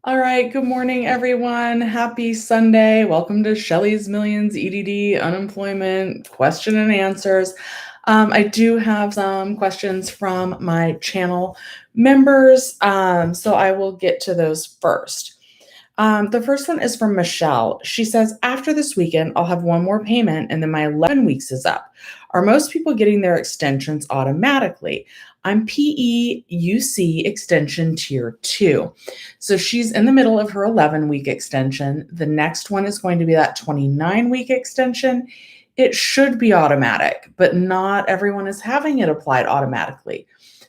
All right, good morning, everyone. Happy Sunday. Welcome to Shelly's Millions EDD Unemployment Question and Answers. I do have some questions from my channel members, so I will get to those first. The first one is from Michelle. She says, after this weekend, I'll have one more payment and then my 11 weeks is up. Are most people getting their extensions automatically? I'm PEUC extension tier 2. So she's in the middle of her 11-week extension. The next one is going to be that 29-week extension. It should be automatic, but not everyone is having it applied automatically.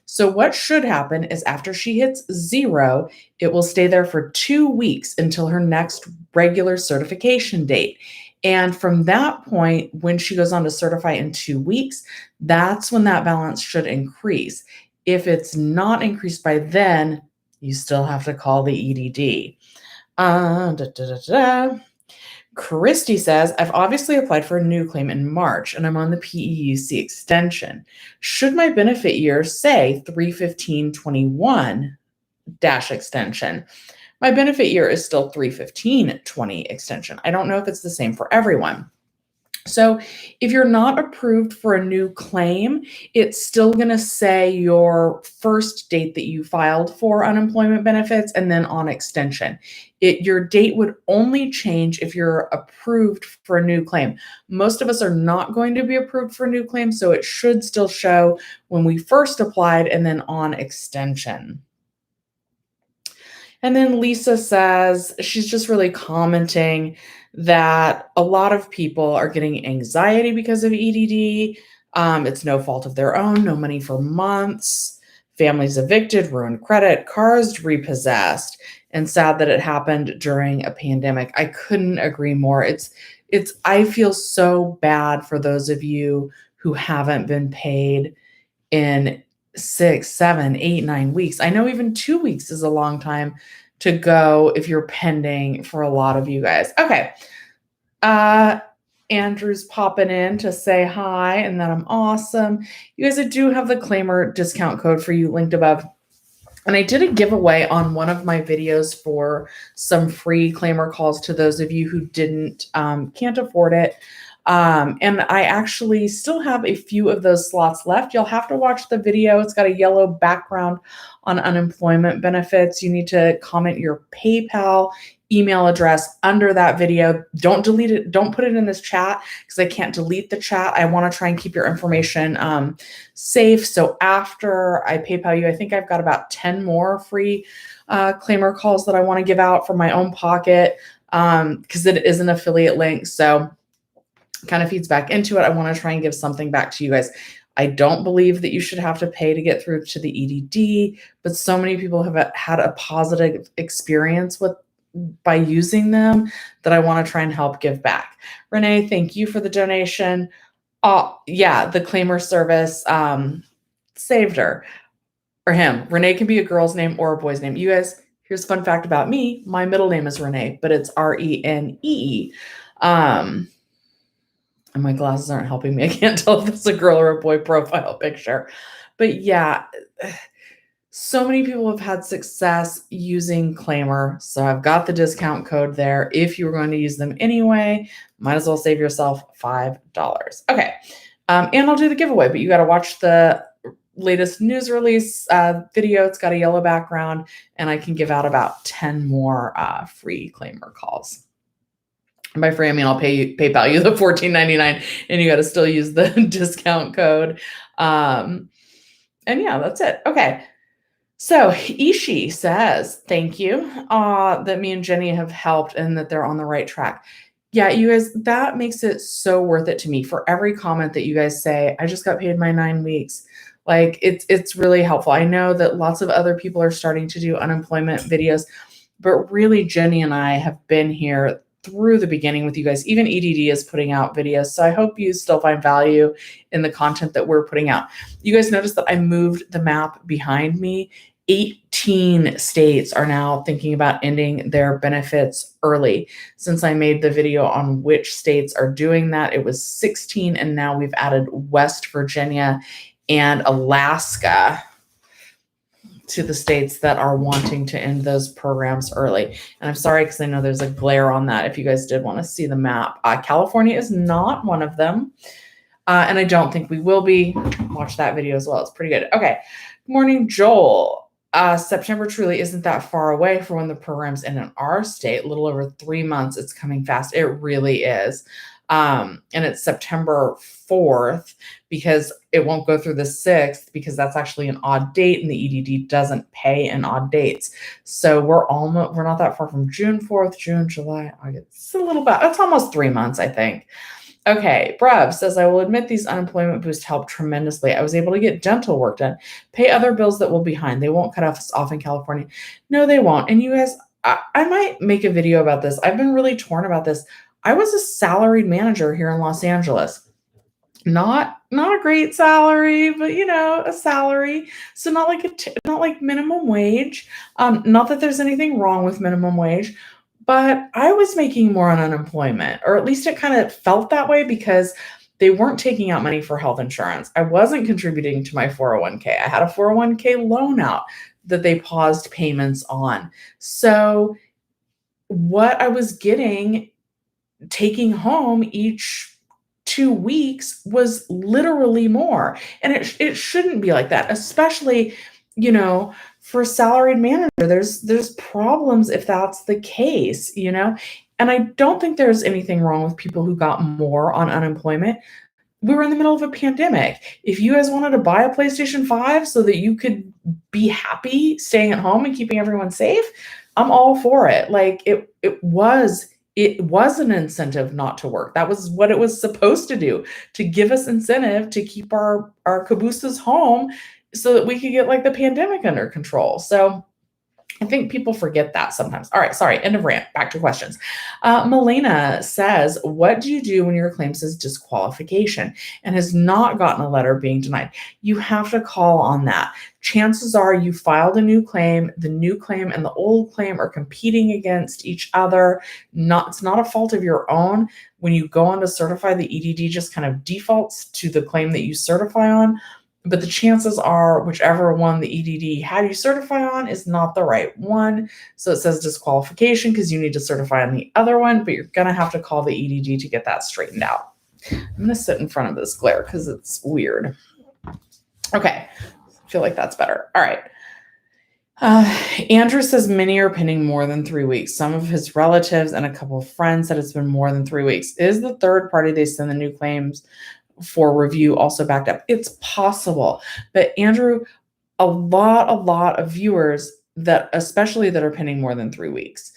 So what should happen is after she hits 0, it will stay there for 2 weeks until her next regular certification date. And from that point, when she goes on to certify in 2 weeks, that's when that balance should increase. If it's not increased by then, you still have to call the EDD. Christy says, I've obviously applied for a new claim in March and I'm on the PEUC extension. Should my benefit year say 3/15/21 dash extension? My benefit year is still 3/15/20 extension. I don't know if it's the same for everyone. So if you're not approved for a new claim, it's still going to say your first date that you filed for unemployment benefits and then on extension. Your date would only change if you're approved for a new claim. Most of us are not going to be approved for a new claim, so it should still show when we first applied and then on extension. And then Lisa says she's just really commenting that a lot of people are getting anxiety because of EDD. It's no fault of their own, no money for months, families evicted, ruined credit, cars repossessed, and sad that it happened during a pandemic. I couldn't agree more. I feel so bad for those of you who haven't been paid in 6, 7, 8, 9 weeks. I know even 2 weeks is a long time to go if you're pending for a lot of you guys. Okay. Andrew's popping in to say hi and that I'm awesome. You guys, I do have the Claimyr discount code for you linked above. And I did a giveaway on one of my videos for some free Claimyr calls to those of you who can't afford it. And I actually still have a few of those slots left. You'll have to watch the video. It's got a yellow background on unemployment benefits. You need to comment your PayPal email address under that video. Don't delete it. Don't put it in this chat because I can't delete the chat. I want to try and keep your information safe. So after I PayPal you, I think I've got about 10 more free Claimyr calls that I want to give out from my own pocket because it is an affiliate link. So kind of feeds back into it. I want to try and give something back to you guys. I don't believe that you should have to pay to get through to the EDD, but so many people have had a positive experience by using them that I want to try and help give back. Renee, thank you for the donation. Yeah, the Claimyr service saved her or him. Renee can be a girl's name or a boy's name. You guys, here's a fun fact about me. My middle name is Renee, but it's Renee. And my glasses aren't helping me. I can't tell if it's a girl or a boy profile picture. But yeah, so many people have had success using Claimyr. So I've got the discount code there. If you were going to use them anyway, might as well save yourself $5. Okay. And I'll do the giveaway, but you got to watch the latest news release video. It's got a yellow background, and I can give out about 10 more free Claimyr calls. And by free, I mean I'll PayPal you the $14.99, and you got to still use the discount code. And yeah, that's it. Okay. So Ishi says, thank you that me and Jenny have helped and that they're on the right track. Yeah, you guys, that makes it so worth it to me. For every comment that you guys say, I just got paid my 9 weeks. Like it's really helpful. I know that lots of other people are starting to do unemployment videos, but really Jenny and I have been here through the beginning with you guys. Even EDD is putting out videos. So I hope you still find value in the content that we're putting out. You guys notice that I moved the map behind me. 18 states are now thinking about ending their benefits early. Since I made the video on which states are doing that, it was 16, and now we've added West Virginia and Alaska. to the states that are wanting to end those programs early. And I'm sorry, because I know there's a glare on that if you guys did want to see the map. California is not one of them. And I don't think we will be. Watch that video as well. It's pretty good. Okay. Good morning, Joel. September truly isn't that far away for when the program's end in our state. A little over 3 months. It's coming fast. It really is. And it's September 4th because it won't go through the 6th because that's actually an odd date and the EDD doesn't pay in odd dates. So we're not that far from June 4th, June, July, August. It's a little bit, it's almost 3 months, I think. Okay, Brev says, I will admit these unemployment boosts helped tremendously. I was able to get dental work done, pay other bills that will be behind. They won't cut us off in California. No, they won't. And you guys, I might make a video about this. I've been really torn about this. I was a salaried manager here in Los Angeles. Not a great salary, but a salary. So not like minimum wage. Not that there's anything wrong with minimum wage, but I was making more on unemployment, or at least it kind of felt that way because they weren't taking out money for health insurance. I wasn't contributing to my 401k. I had a 401k loan out that they paused payments on. So what I was taking home each 2 weeks was literally more. And it shouldn't be like that, especially, for a salaried manager. There's problems if that's the case, and I don't think there's anything wrong with people who got more on unemployment. We were in the middle of a pandemic. If you guys wanted to buy a PlayStation 5 so that you could be happy staying at home and keeping everyone safe, I'm all for it. Like it was an incentive not to work. That was what it was supposed to do, to give us incentive to keep our cabooses home so that we could get like the pandemic under control. So I think people forget that sometimes. All right, sorry, end of rant. Back to questions. Melena says, what do you do when your claim says disqualification and has not gotten a letter being denied? You have to call on that. Chances are you filed a new claim. The new claim and the old claim are competing against each other. It's not a fault of your own. When you go on to certify, the EDD just kind of defaults to the claim that you certify on. But the chances are whichever one the EDD had you certify on is not the right one. So it says disqualification because you need to certify on the other one, but you're going to have to call the EDD to get that straightened out. I'm going to sit in front of this glare because it's weird. Okay. I feel like that's better. All right. Andrew says many are pending more than 3 weeks. Some of his relatives and a couple of friends said it's been more than 3 weeks. Is the third party they send the new claims for review also backed up? It's possible. But Andrew, a lot of viewers especially that are pending more than 3 weeks,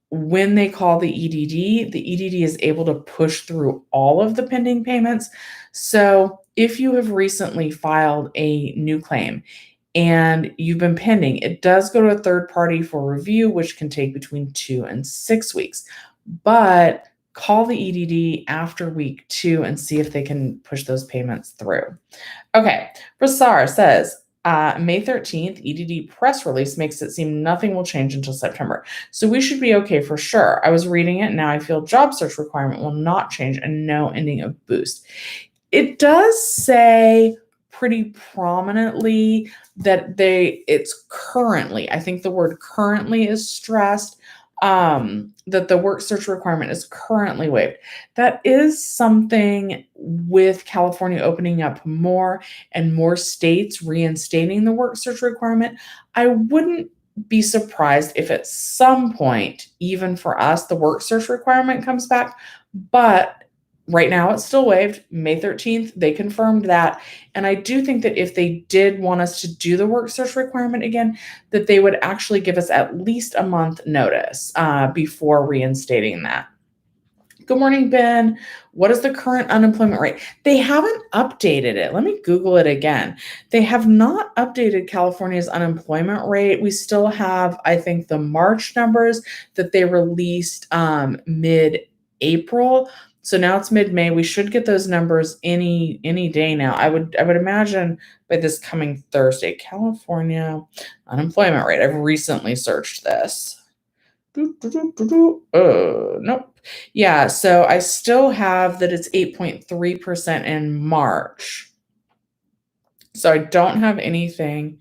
when they call the EDD is able to push through all of the pending payments. So if you have recently filed a new claim and you've been pending, it does go to a third party for review, which can take between 2 and 6 weeks. But call the EDD after week 2 and see if they can push those payments through. Okay. Rasar says, May 13th, EDD press release makes it seem nothing will change until September. So we should be okay for sure. I was reading it. Now I feel job search requirement will not change and no ending of boost. It does say pretty prominently that it's currently, I think the word currently is stressed, that the work search requirement is currently waived. That is something with California opening up more and more states reinstating the work search requirement. I wouldn't be surprised if at some point, even for us, the work search requirement comes back, but right now it's still waived. May 13th, they confirmed that. And I do think that if they did want us to do the work search requirement again, that they would actually give us at least a month notice before reinstating that. Good morning, Ben. What is the current unemployment rate? They haven't updated it. Let me Google it again. They have not updated California's unemployment rate. We still have, I think, the March numbers that they released mid-April. So now it's mid-May. We should get those numbers any day now. I would imagine by this coming Thursday. California unemployment rate. I've recently searched this. Nope. Yeah, so I still have that it's 8.3% in March. So I don't have anything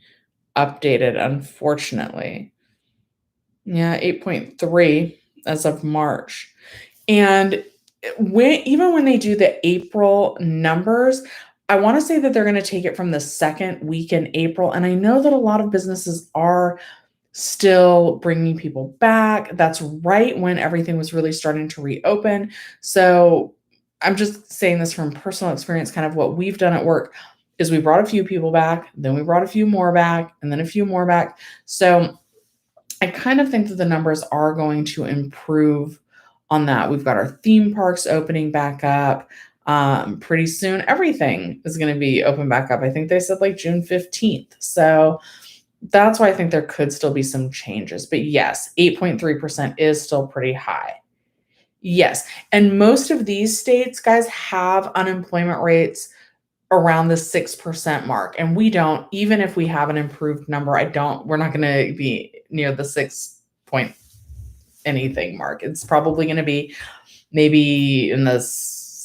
updated, unfortunately. Yeah, 8.3 as of March. And even when they do the April numbers, I want to say that they're going to take it from the second week in April. And I know that a lot of businesses are still bringing people back. That's right when everything was really starting to reopen. So I'm just saying this from personal experience. Kind of what we've done at work is we brought a few people back, then we brought a few more back, and then a few more back. So I kind of think that the numbers are going to improve on that. We've got our theme parks opening back up. Pretty soon, everything is going to be open back up. I think they said like June 15th. So that's why I think there could still be some changes. But yes, 8.3% is still pretty high. Yes. And most of these states, guys, have unemployment rates around the 6% mark. And we don't, even if we have an improved number, we're not going to be near the 6 point anything mark. It's probably going to be maybe in the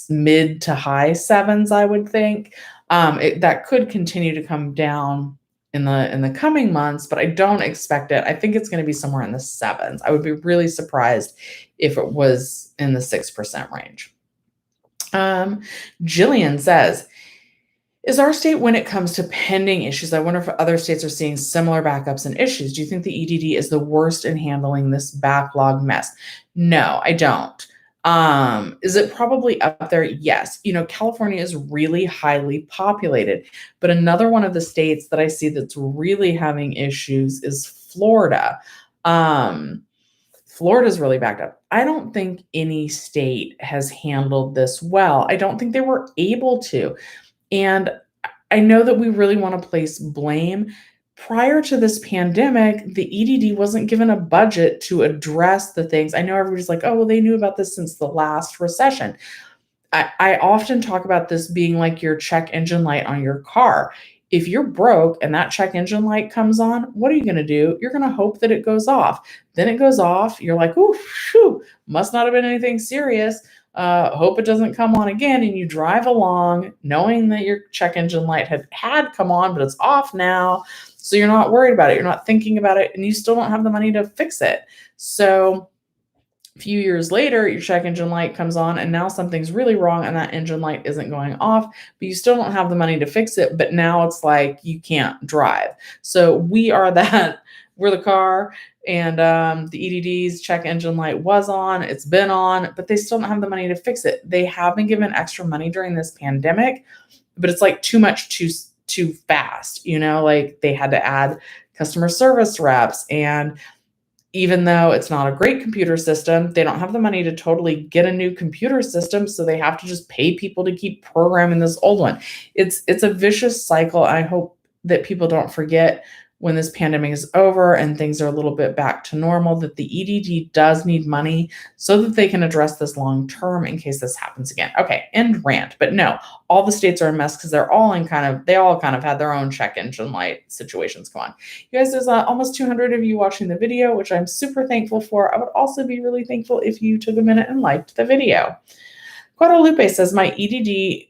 mid to high sevens, I would think. That could continue to come down in the coming months, but I don't expect it. I think it's going to be somewhere in the sevens. I would be really surprised if it was in the 6% range. Jillian says, is our state, when it comes to pending issues, I wonder if other states are seeing similar backups and issues. Do you think the EDD is the worst in handling this backlog mess? No, I don't. Is it probably up there? Yes. California is really highly populated, but another one of the states that I see that's really having issues is Florida. Florida's really backed up. I don't think any state has handled this well. I don't think they were able to. And I know that we really want to place blame. Prior to this pandemic, the EDD wasn't given a budget to address the things. I know everybody's like, oh, well, they knew about this since the last recession. I often talk about this being like your check engine light on your car. If you're broke and that check engine light comes on, what are you going to do? You're going to hope that it goes off. Then it goes off. You're like, ooh, phew, must not have been anything serious. Hope it doesn't come on again. And you drive along knowing that your check engine light had come on, but it's off now. So you're not worried about it. You're not thinking about it, and you still don't have the money to fix it. So a few years later, your check engine light comes on, and now something's really wrong, and that engine light isn't going off, but you still don't have the money to fix it. But now it's like you can't drive. So we're the car, and the EDD's check engine light was on, it's been on, but they still don't have the money to fix it. They have been given extra money during this pandemic, but it's like too much too fast. Like they had to add customer service reps, and even though it's not a great computer system, they don't have the money to totally get a new computer system, so they have to just pay people to keep programming this old one. It's a vicious cycle. I hope that people don't forget when this pandemic is over and things are a little bit back to normal, that the EDD does need money so that they can address this long term in case this happens again. Okay, end rant. But no, all the states are a mess because they all kind of had their own check engine light situations. Come on. You guys, there's almost 200 of you watching the video, which I'm super thankful for. I would also be really thankful if you took a minute and liked the video. Guadalupe says, my EDD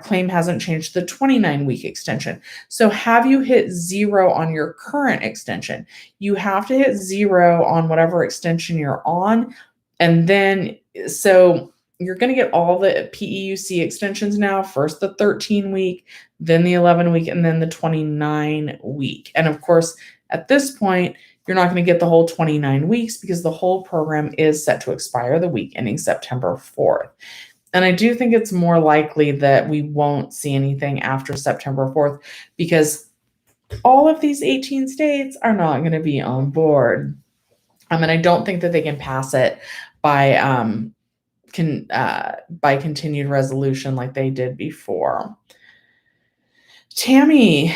claim hasn't changed the 29-week extension. So have you hit 0 on your current extension? You have to hit 0 on whatever extension you're on. And then, so you're going to get all the PEUC extensions now, first the 13-week, then the 11-week, and then the 29-week. And of course, at this point, you're not going to get the whole 29 weeks because the whole program is set to expire the week ending September 4th. And I do think it's more likely that we won't see anything after September 4th because all of these 18 states are not going to be on board. And I don't think that they can pass it by continued resolution like they did before. Tammy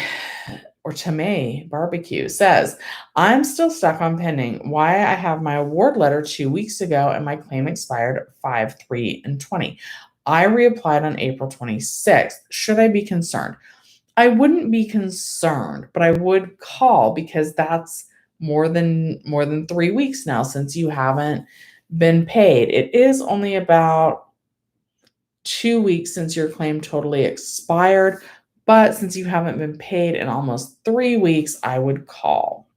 Barbecue says, I'm still stuck on pending. Why I have my award letter 2 weeks ago and my claim expired 5/3/20. I reapplied on April 26th. Should I be concerned? I wouldn't be concerned, but I would call because that's more than 3 weeks now since you haven't been paid. It is only about 2 weeks since your claim totally expired, but since you haven't been paid in almost 3 weeks, I would call.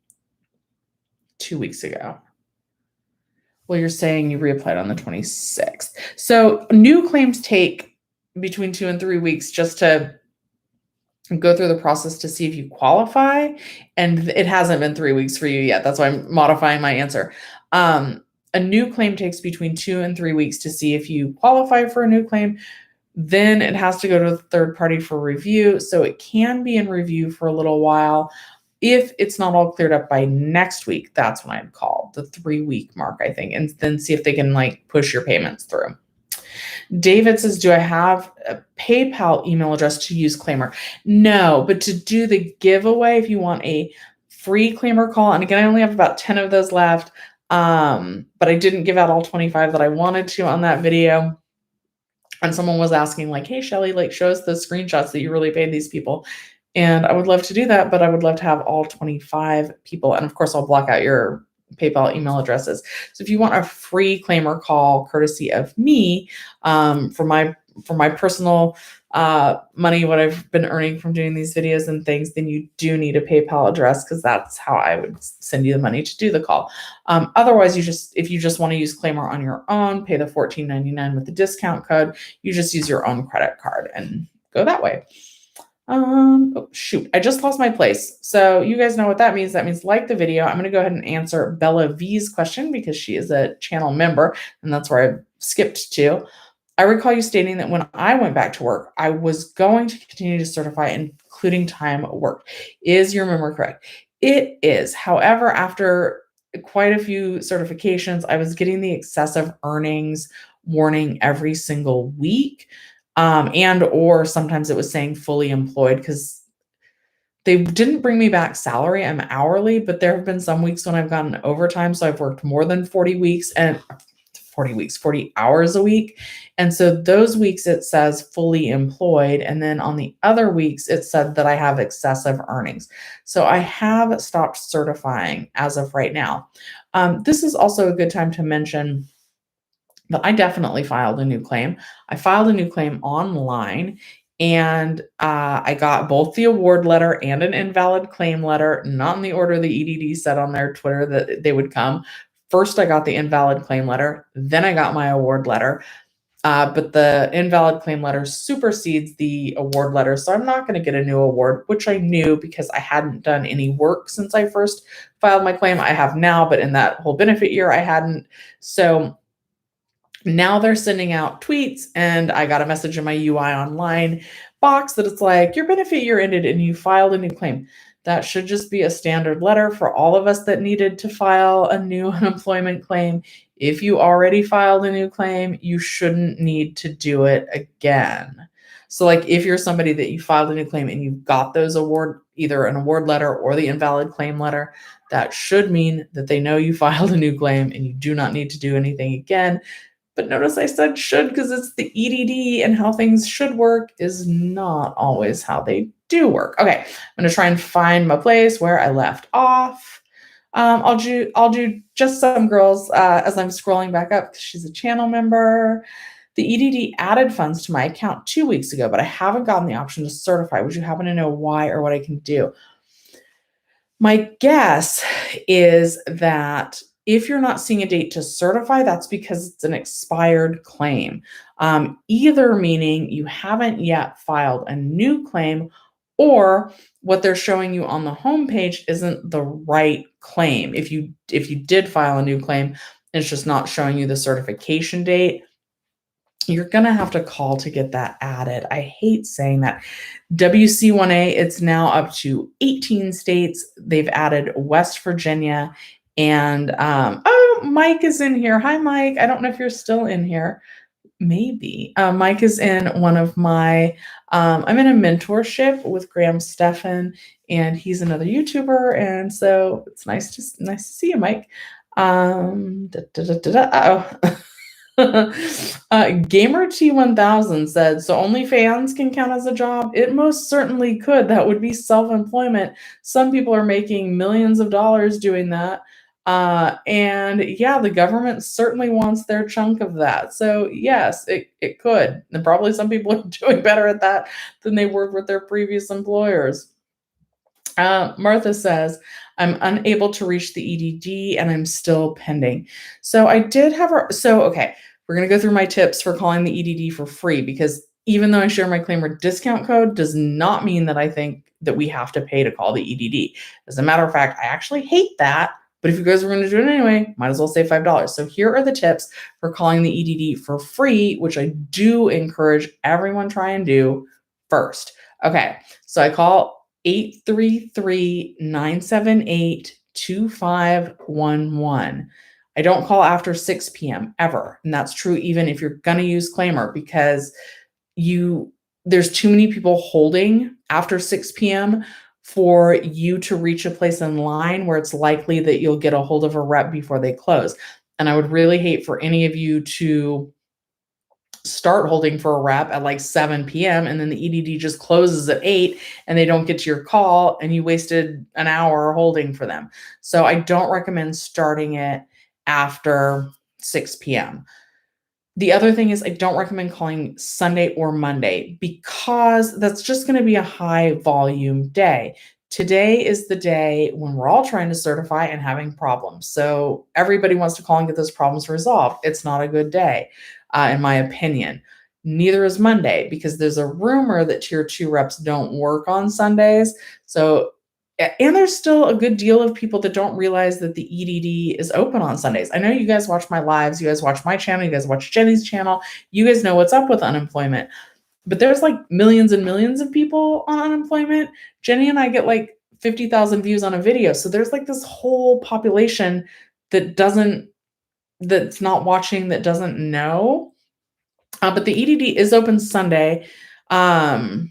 2 weeks ago. Well, you're saying you reapplied on the 26th. So new claims take between 2 and 3 weeks just to go through the process to see if you qualify. And it hasn't been 3 weeks for you yet. That's why I'm modifying my answer. A new claim takes between 2 and 3 weeks to see if you qualify for a new claim. Then it has to go to a third party for review. So it can be in review for a little while. If it's not all cleared up by next week, that's when I'd call the 3-week mark, I think, and then see if they can like push your payments through. David says, do I have a PayPal email address to use Claimyr? No, but to do the giveaway, if you want a free Claimyr call, and again, I only have about 10 of those left, but I didn't give out all 25 that I wanted to on that video. And someone was asking like, hey, Shelly, like show us the screenshots that you really paid these people. And I would love to do that, but I would love to have all 25 people. And of course, I'll block out your PayPal email addresses. So if you want a free Claimyr call courtesy of me, for my personal money, what I've been earning from doing these videos and things, then you do need a PayPal address because that's how I would send you the money to do the call. Otherwise, if you just want to use Claimyr on your own, pay the $14.99 with the discount code, you just use your own credit card and go that way. Oh, shoot, I just lost my place. So you guys know what that means. That means like the video. I'm going to go ahead and answer Bella V's question because she is a channel member and that's where I skipped to. I recall you stating that when I went back to work, I was going to continue to certify, including time worked. Is your memory correct? It is. However, after quite a few certifications, I was getting the excessive earnings warning every single week. And or sometimes it was saying fully employed because they didn't bring me back salary. I'm hourly, but there have been some weeks when I've gotten overtime. So I've worked more than 40 hours a week. And so those weeks it says fully employed. And then on the other weeks, it said that I have excessive earnings. So I have stopped certifying as of right now. This is also a good time to mention that I definitely filed a new claim. I filed a new claim online and I got both the award letter and an invalid claim letter, not in the order the EDD said on their Twitter that they would come. First, I got the invalid claim letter, then I got my award letter, but the invalid claim letter supersedes the award letter, so I'm not going to get a new award, which I knew because I hadn't done any work since I first filed my claim. I have now, but in that whole benefit year, I hadn't. So now they're sending out tweets, and I got a message in my UI online box that it's like, your benefit year ended and you filed a new claim. That should just be a standard letter for all of us that needed to file a new unemployment claim. If you already filed a new claim, you shouldn't need to do it again. So like if you're somebody that you filed a new claim and you've got those either an award letter or the invalid claim letter, that should mean that they know you filed a new claim and you do not need to do anything again. But notice I said should because it's the EDD, and how things should work is not always how they do work. Okay, I'm going to try and find my place where I left off. I'll do just some girls as I'm scrolling back up because she's a channel member. The EDD added funds to my account 2 weeks ago, but I haven't gotten the option to certify. Would you happen to know why or what I can do? My guess is that if you're not seeing a date to certify, that's because it's an expired claim. Either meaning you haven't yet filed a new claim, or what they're showing you on the homepage isn't the right claim. If you did file a new claim, it's just not showing you the certification date. You're going to have to call to get that added. I hate saying that. WC1A, it's now up to 18 states. They've added West Virginia. And, oh, Mike is in here. Hi, Mike. I don't know if you're still in here. Maybe. Mike is in one of my, I'm in a mentorship with Graham Stephan, and he's another YouTuber. And so it's nice to see you, Mike. Gamer T1000 said, so OnlyFans can count as a job? It most certainly could. That would be self-employment. Some people are making millions of dollars doing that. And yeah, the government certainly wants their chunk of that. So yes, it could. And probably some people are doing better at that than they were with their previous employers. Martha says, I'm unable to reach the EDD and I'm still pending. So I did have okay, we're going to go through my tips for calling the EDD for free, because even though I share my Claimyr discount code does not mean that I think that we have to pay to call the EDD. As a matter of fact, I actually hate that. But if you guys are going to do it anyway, might as well save $5. So here are the tips for calling the EDD for free, which I do encourage everyone try and do first. Okay, so I call 833-978-2511. I don't call after 6 p.m. ever. And that's true even if you're going to use Claimyr, because there's too many people holding after 6 p.m. for you to reach a place in line where it's likely that you'll get a hold of a rep before they close. And I would really hate for any of you to start holding for a rep at like 7 p.m. and then the EDD just closes at 8 and they don't get to your call and you wasted an hour holding for them. So I don't recommend starting it after 6 p.m. The other thing is I don't recommend calling Sunday or Monday, because that's just going to be a high volume day. Today is the day when we're all trying to certify and having problems. So everybody wants to call and get those problems resolved. It's not a good day, in my opinion. Neither is Monday, because there's a rumor that tier 2 reps don't work on Sundays. And there's still a good deal of people that don't realize that the EDD is open on Sundays. I know you guys watch my lives, you guys watch my channel, you guys watch Jenny's channel, you guys know what's up with unemployment. But there's like millions and millions of people on unemployment. Jenny and I get like 50,000 views on a video. So there's like this whole population that's not watching, that doesn't know. But the EDD is open Sunday. Anyway,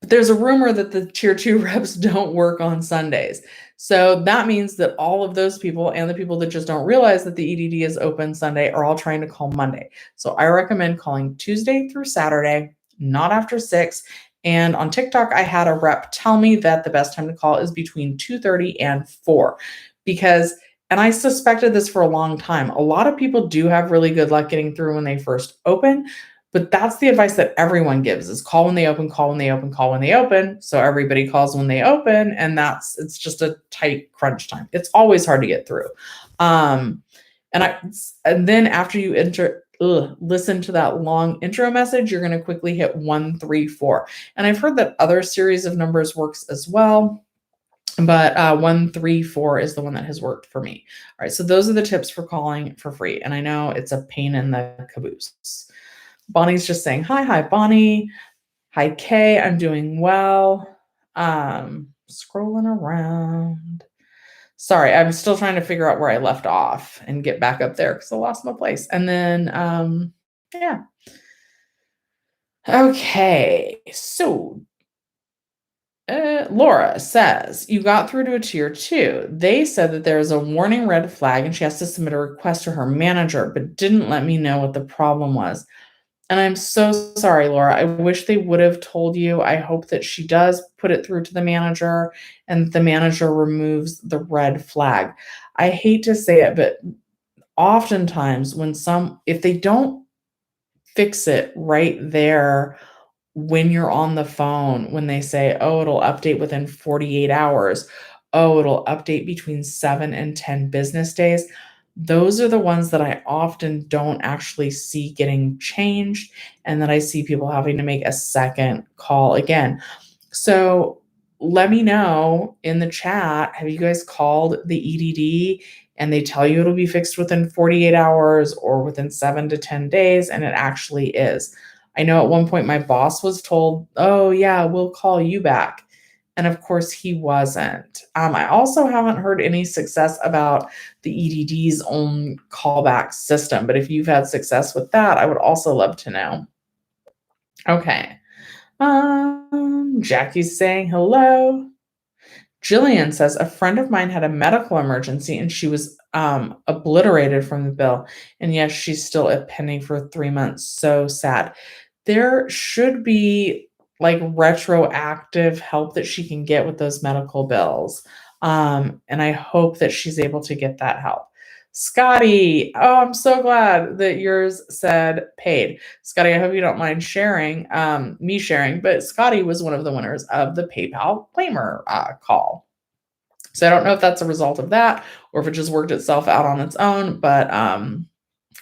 but there's a rumor that the tier 2 reps don't work on Sundays. So that means that all of those people and the people that just don't realize that the EDD is open Sunday are all trying to call Monday. So I recommend calling Tuesday through Saturday, not after 6. And on TikTok, I had a rep tell me that the best time to call is between 2:30 and 4, and I suspected this for a long time. A lot of people do have really good luck getting through when they first open. But that's the advice that everyone gives, is call when they open, call when they open, call when they open. So everybody calls when they open, and it's just a tight crunch time. It's always hard to get through. And then after you listen to that long intro message, you're going to quickly hit 134. And I've heard that other series of numbers works as well, but 134 is the one that has worked for me. All right, so those are the tips for calling for free. And I know it's a pain in the caboose. Bonnie's just saying, hi, Bonnie. Hi, Kay. I'm doing well. Scrolling around. Sorry, I'm still trying to figure out where I left off and get back up there because I lost my place. And then, yeah. Okay, so Laura says, you got through to a tier 2. They said that there is a warning red flag and she has to submit a request to her manager, but didn't let me know what the problem was. And I'm so sorry, Laura. I wish they would have told you. I hope that she does put it through to the manager and the manager removes the red flag. I hate to say it, but oftentimes if they don't fix it right there when you're on the phone, when they say, oh, it'll update within 48 hours, oh, it'll update between 7 and 10 business days, those are the ones that I often don't actually see getting changed, and that I see people having to make a second call again. So let me know in the chat, have you guys called the EDD and they tell you it'll be fixed within 48 hours or within 7 to 10 days, and it actually is? I know at one point my boss was told, oh yeah, we'll call you back. And of course he wasn't. I also haven't heard any success about the EDD's own callback system, but if you've had success with that, I would also love to know. Okay. Jackie's saying hello. Jillian says, a friend of mine had a medical emergency and she was obliterated from the bill. And yes, she's still pending for 3 months. So sad. There should be like retroactive help that she can get with those medical bills. And I hope that she's able to get that help. Scotty, oh, I'm so glad that yours said paid. Scotty, I hope you don't mind sharing, me sharing, but Scotty was one of the winners of the PayPal Claimyr call. So I don't know if that's a result of that or if it just worked itself out on its own, but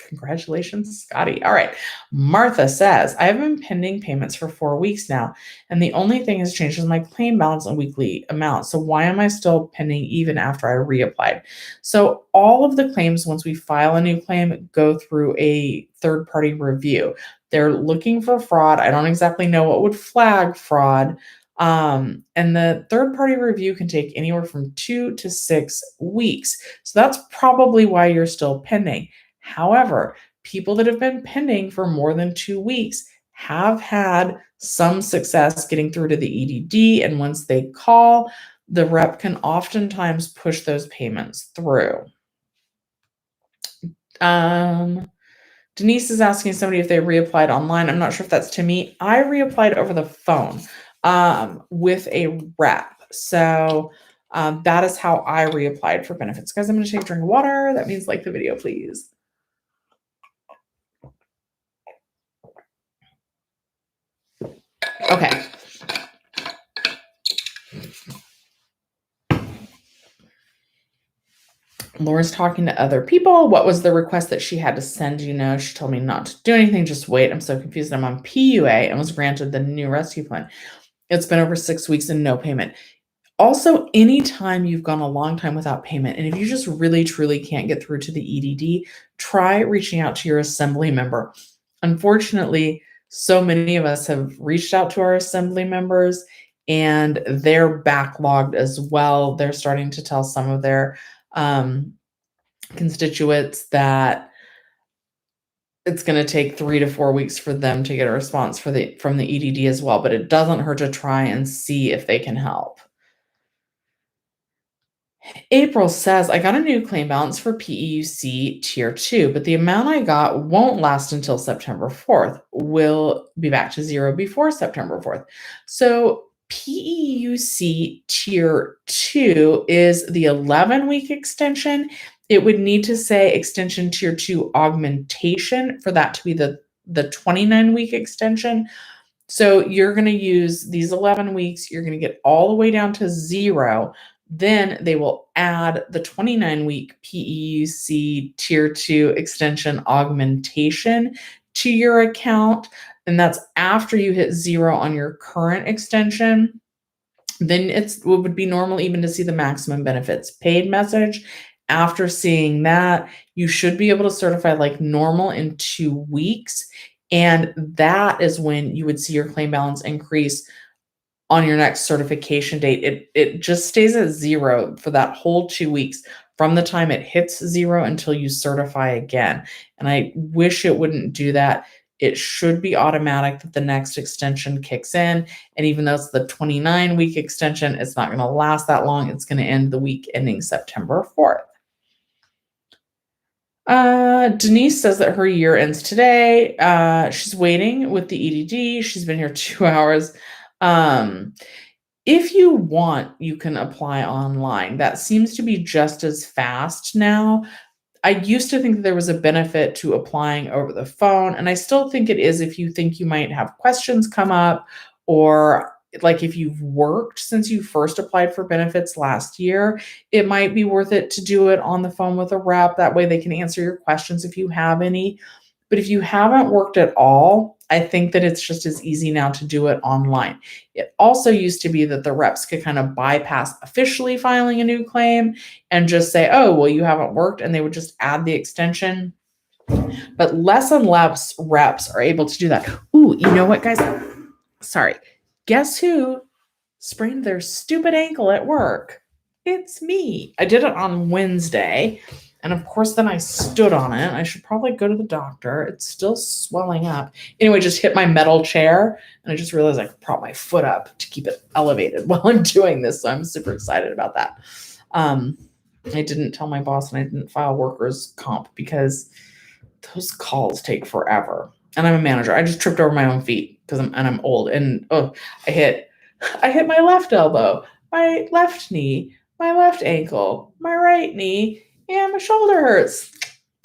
congratulations, Scotty. All right. Martha says, I have been pending payments for 4 weeks now, and the only thing has changed is my claim balance and weekly amount. So why am I still pending even after I reapplied? So all of the claims, once we file a new claim, go through a third-party review. They're looking for fraud. I don't exactly know what would flag fraud. And the third-party review can take anywhere from 2 to 6 weeks. So that's probably why you're still pending. However, people that have been pending for more than 2 weeks have had some success getting through to the EDD. And once they call, the rep can oftentimes push those payments through. Denise is asking somebody if they reapplied online. I'm not sure if that's to me. I reapplied over the phone with a rep. So that is how I reapplied for benefits. Guys, I'm going to take a drink of water. That means like the video, please. Okay. Laura's talking to other people. What was the request that she had to send? She told me not to do anything. Just wait. I'm so confused. I'm on PUA and was granted the new rescue plan. It's been over 6 weeks and no payment. Also, anytime you've gone a long time without payment, and if you just really, truly can't get through to the EDD, try reaching out to your assembly member. Unfortunately, so many of us have reached out to our assembly members and they're backlogged as well. They're starting to tell some of their constituents that it's going to take 3 to 4 weeks for them to get a response from the EDD as well, but it doesn't hurt to try and see if they can help. April says, I got a new claim balance for PEUC Tier 2, but the amount I got won't last until September 4th. Will be back to zero before September 4th. So PEUC Tier 2 is the 11-week extension. It would need to say extension Tier 2 augmentation for that to be the 29-week extension. So you're going to use these 11 weeks. You're going to get all the way down to zero. Then they will add the 29-week PEUC Tier 2 extension augmentation to your account. And that's after you hit zero on your current extension. Then it would be normal even to see the maximum benefits paid message. After seeing that, you should be able to certify like normal in 2 weeks. And that is when you would see your claim balance increase on your next certification date. It just stays at zero for that whole 2 weeks from the time it hits zero until you certify again. And I wish it wouldn't do that. It should be automatic that the next extension kicks in. And even though it's the 29-week extension, it's not going to last that long. It's going to end the week ending September 4th. Denise says that her year ends today. She's waiting with the EDD. She's been here 2 hours. If you want, you can apply online. That seems to be just as fast now. I used to think that there was a benefit to applying over the phone, and I still think it is if you think you might have questions come up, or like if you've worked since you first applied for benefits last year, it might be worth it to do it on the phone with a rep. That way they can answer your questions if you have any. But if you haven't worked at all, I think that it's just as easy now to do it online. It also used to be that the reps could kind of bypass officially filing a new claim and just say, oh, well, you haven't worked, and they would just add the extension. But less and less reps are able to do that. Ooh, you know what, guys? Sorry. Guess who sprained their stupid ankle at work? It's me. I did it on Wednesday. And of course, then I stood on it. I should probably go to the doctor. It's still swelling up. Anyway, just hit my metal chair. And I just realized I could prop my foot up to keep it elevated while I'm doing this. So I'm super excited about that. I didn't tell my boss and I didn't file workers' comp because those calls take forever. And I'm a manager. I just tripped over my own feet because I'm old. And I hit my left elbow, my left knee, my left ankle, my right knee, and my shoulder hurts.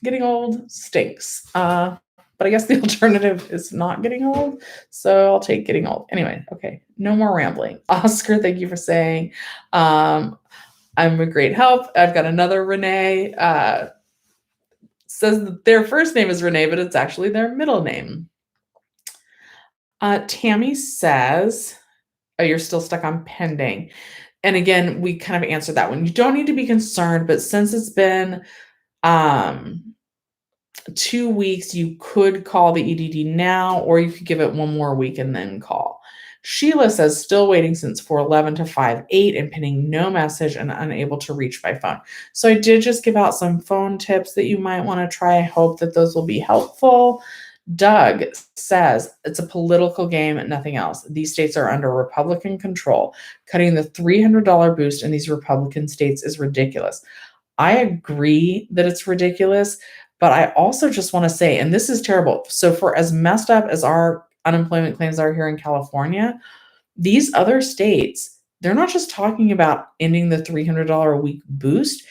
Getting old stinks. But I guess the alternative is not getting old. So I'll take getting old. Anyway, okay, no more rambling. Oscar, thank you for saying I'm a great help. I've got another Renee. Says that their first name is Renee, but it's actually their middle name. Tammy says, oh, you're still stuck on pending. And again, we kind of answered that one. You don't need to be concerned, but since it's been 2 weeks, you could call the EDD now, or you could give it one more week and then call. Sheila says, still waiting since 4:11 to 5:08 and pending no message and unable to reach by phone. So I did just give out some phone tips that you might want to try. I hope that those will be helpful. Doug says, it's a political game and nothing else. These states are under Republican control. Cutting the $300 boost in these Republican states is ridiculous. I agree that it's ridiculous, but I also just want to say, and this is terrible. So for as messed up as our unemployment claims are here in California, these other states, they're not just talking about ending the $300 a week boost.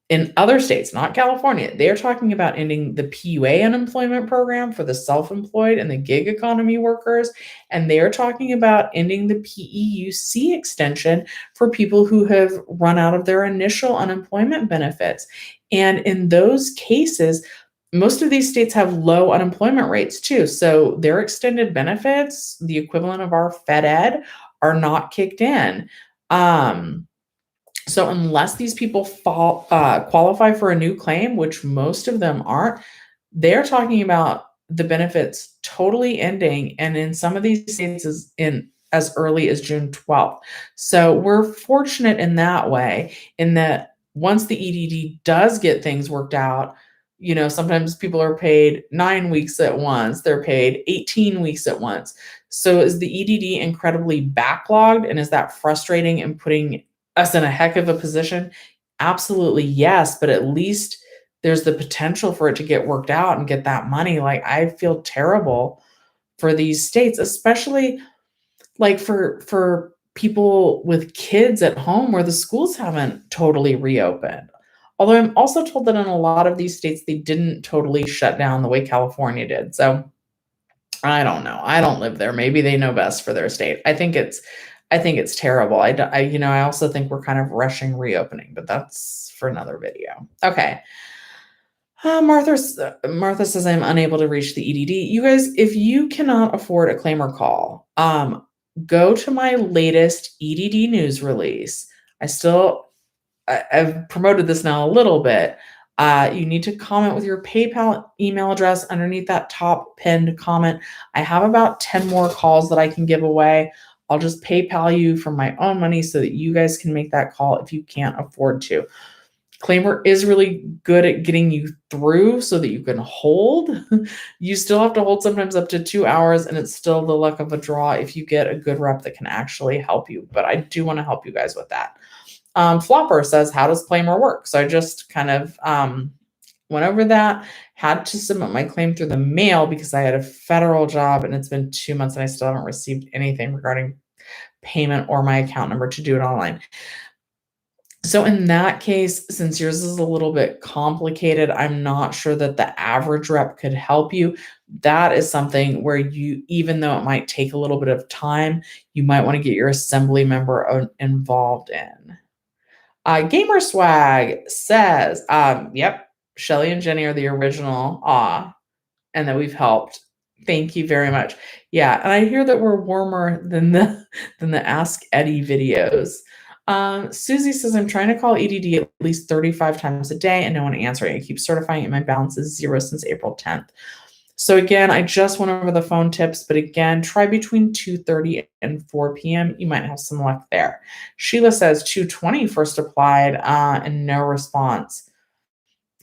In other states, not California, they're talking about ending the PUA unemployment program for the self-employed and the gig economy workers. And they're talking about ending the PEUC extension for people who have run out of their initial unemployment benefits. And in those cases, most of these states have low unemployment rates too. So their extended benefits, the equivalent of our Fed Ed, are not kicked in. So unless these people qualify for a new claim, which most of them aren't, they're talking about the benefits totally ending, and in some of these states as early as June 12th. So we're fortunate in that way, in that once the EDD does get things worked out, sometimes people are paid 9 weeks at once, they're paid 18 weeks at once. So is the EDD incredibly backlogged, and is that frustrating and putting us in a heck of a position? Absolutely yes, but at least there's the potential for it to get worked out and get that money. Like, I feel terrible for these states, especially like for people with kids at home where the schools haven't totally reopened. Although I'm also told that in a lot of these states, they didn't totally shut down the way California did. So I don't know. I don't live there. Maybe they know best for their state. I think it's terrible. I also think we're kind of rushing reopening, but that's for another video. Okay. Martha says, I'm unable to reach the EDD. You guys, if you cannot afford a Claimyr call, go to my latest EDD news release. I've promoted this now a little bit. You need to comment with your PayPal email address underneath that top pinned comment. I have about 10 more calls that I can give away. I'll just PayPal you for my own money so that you guys can make that call if you can't afford to. Claimyr is really good at getting you through so that you can hold. You still have to hold sometimes up to 2 hours, and it's still the luck of a draw if you get a good rep that can actually help you. But I do want to help you guys with that. Flopper says, how does Claimyr work? So I just kind of went over that, had to submit my claim through the mail because I had a federal job and it's been 2 months and I still haven't received anything regarding payment or my account number to do it online. So in that case, since yours is a little bit complicated, I'm not sure that the average rep could help you. That is something where you, even though it might take a little bit of time, you might want to get your assembly member involved in. Gamer Swag says, yep, Shelly and Jenny are the original, and that we've helped. Thank you very much. Yeah, and I hear that we're warmer than the Ask Eddie videos. Susie says, I'm trying to call EDD at least 35 times a day and no one answering. I keep certifying and my balance is 0 since April 10th. So again, I just went over the phone tips, but again, try between 2:30 and 4 p.m. You might have some luck there. Sheila says 2:20 first applied and no response.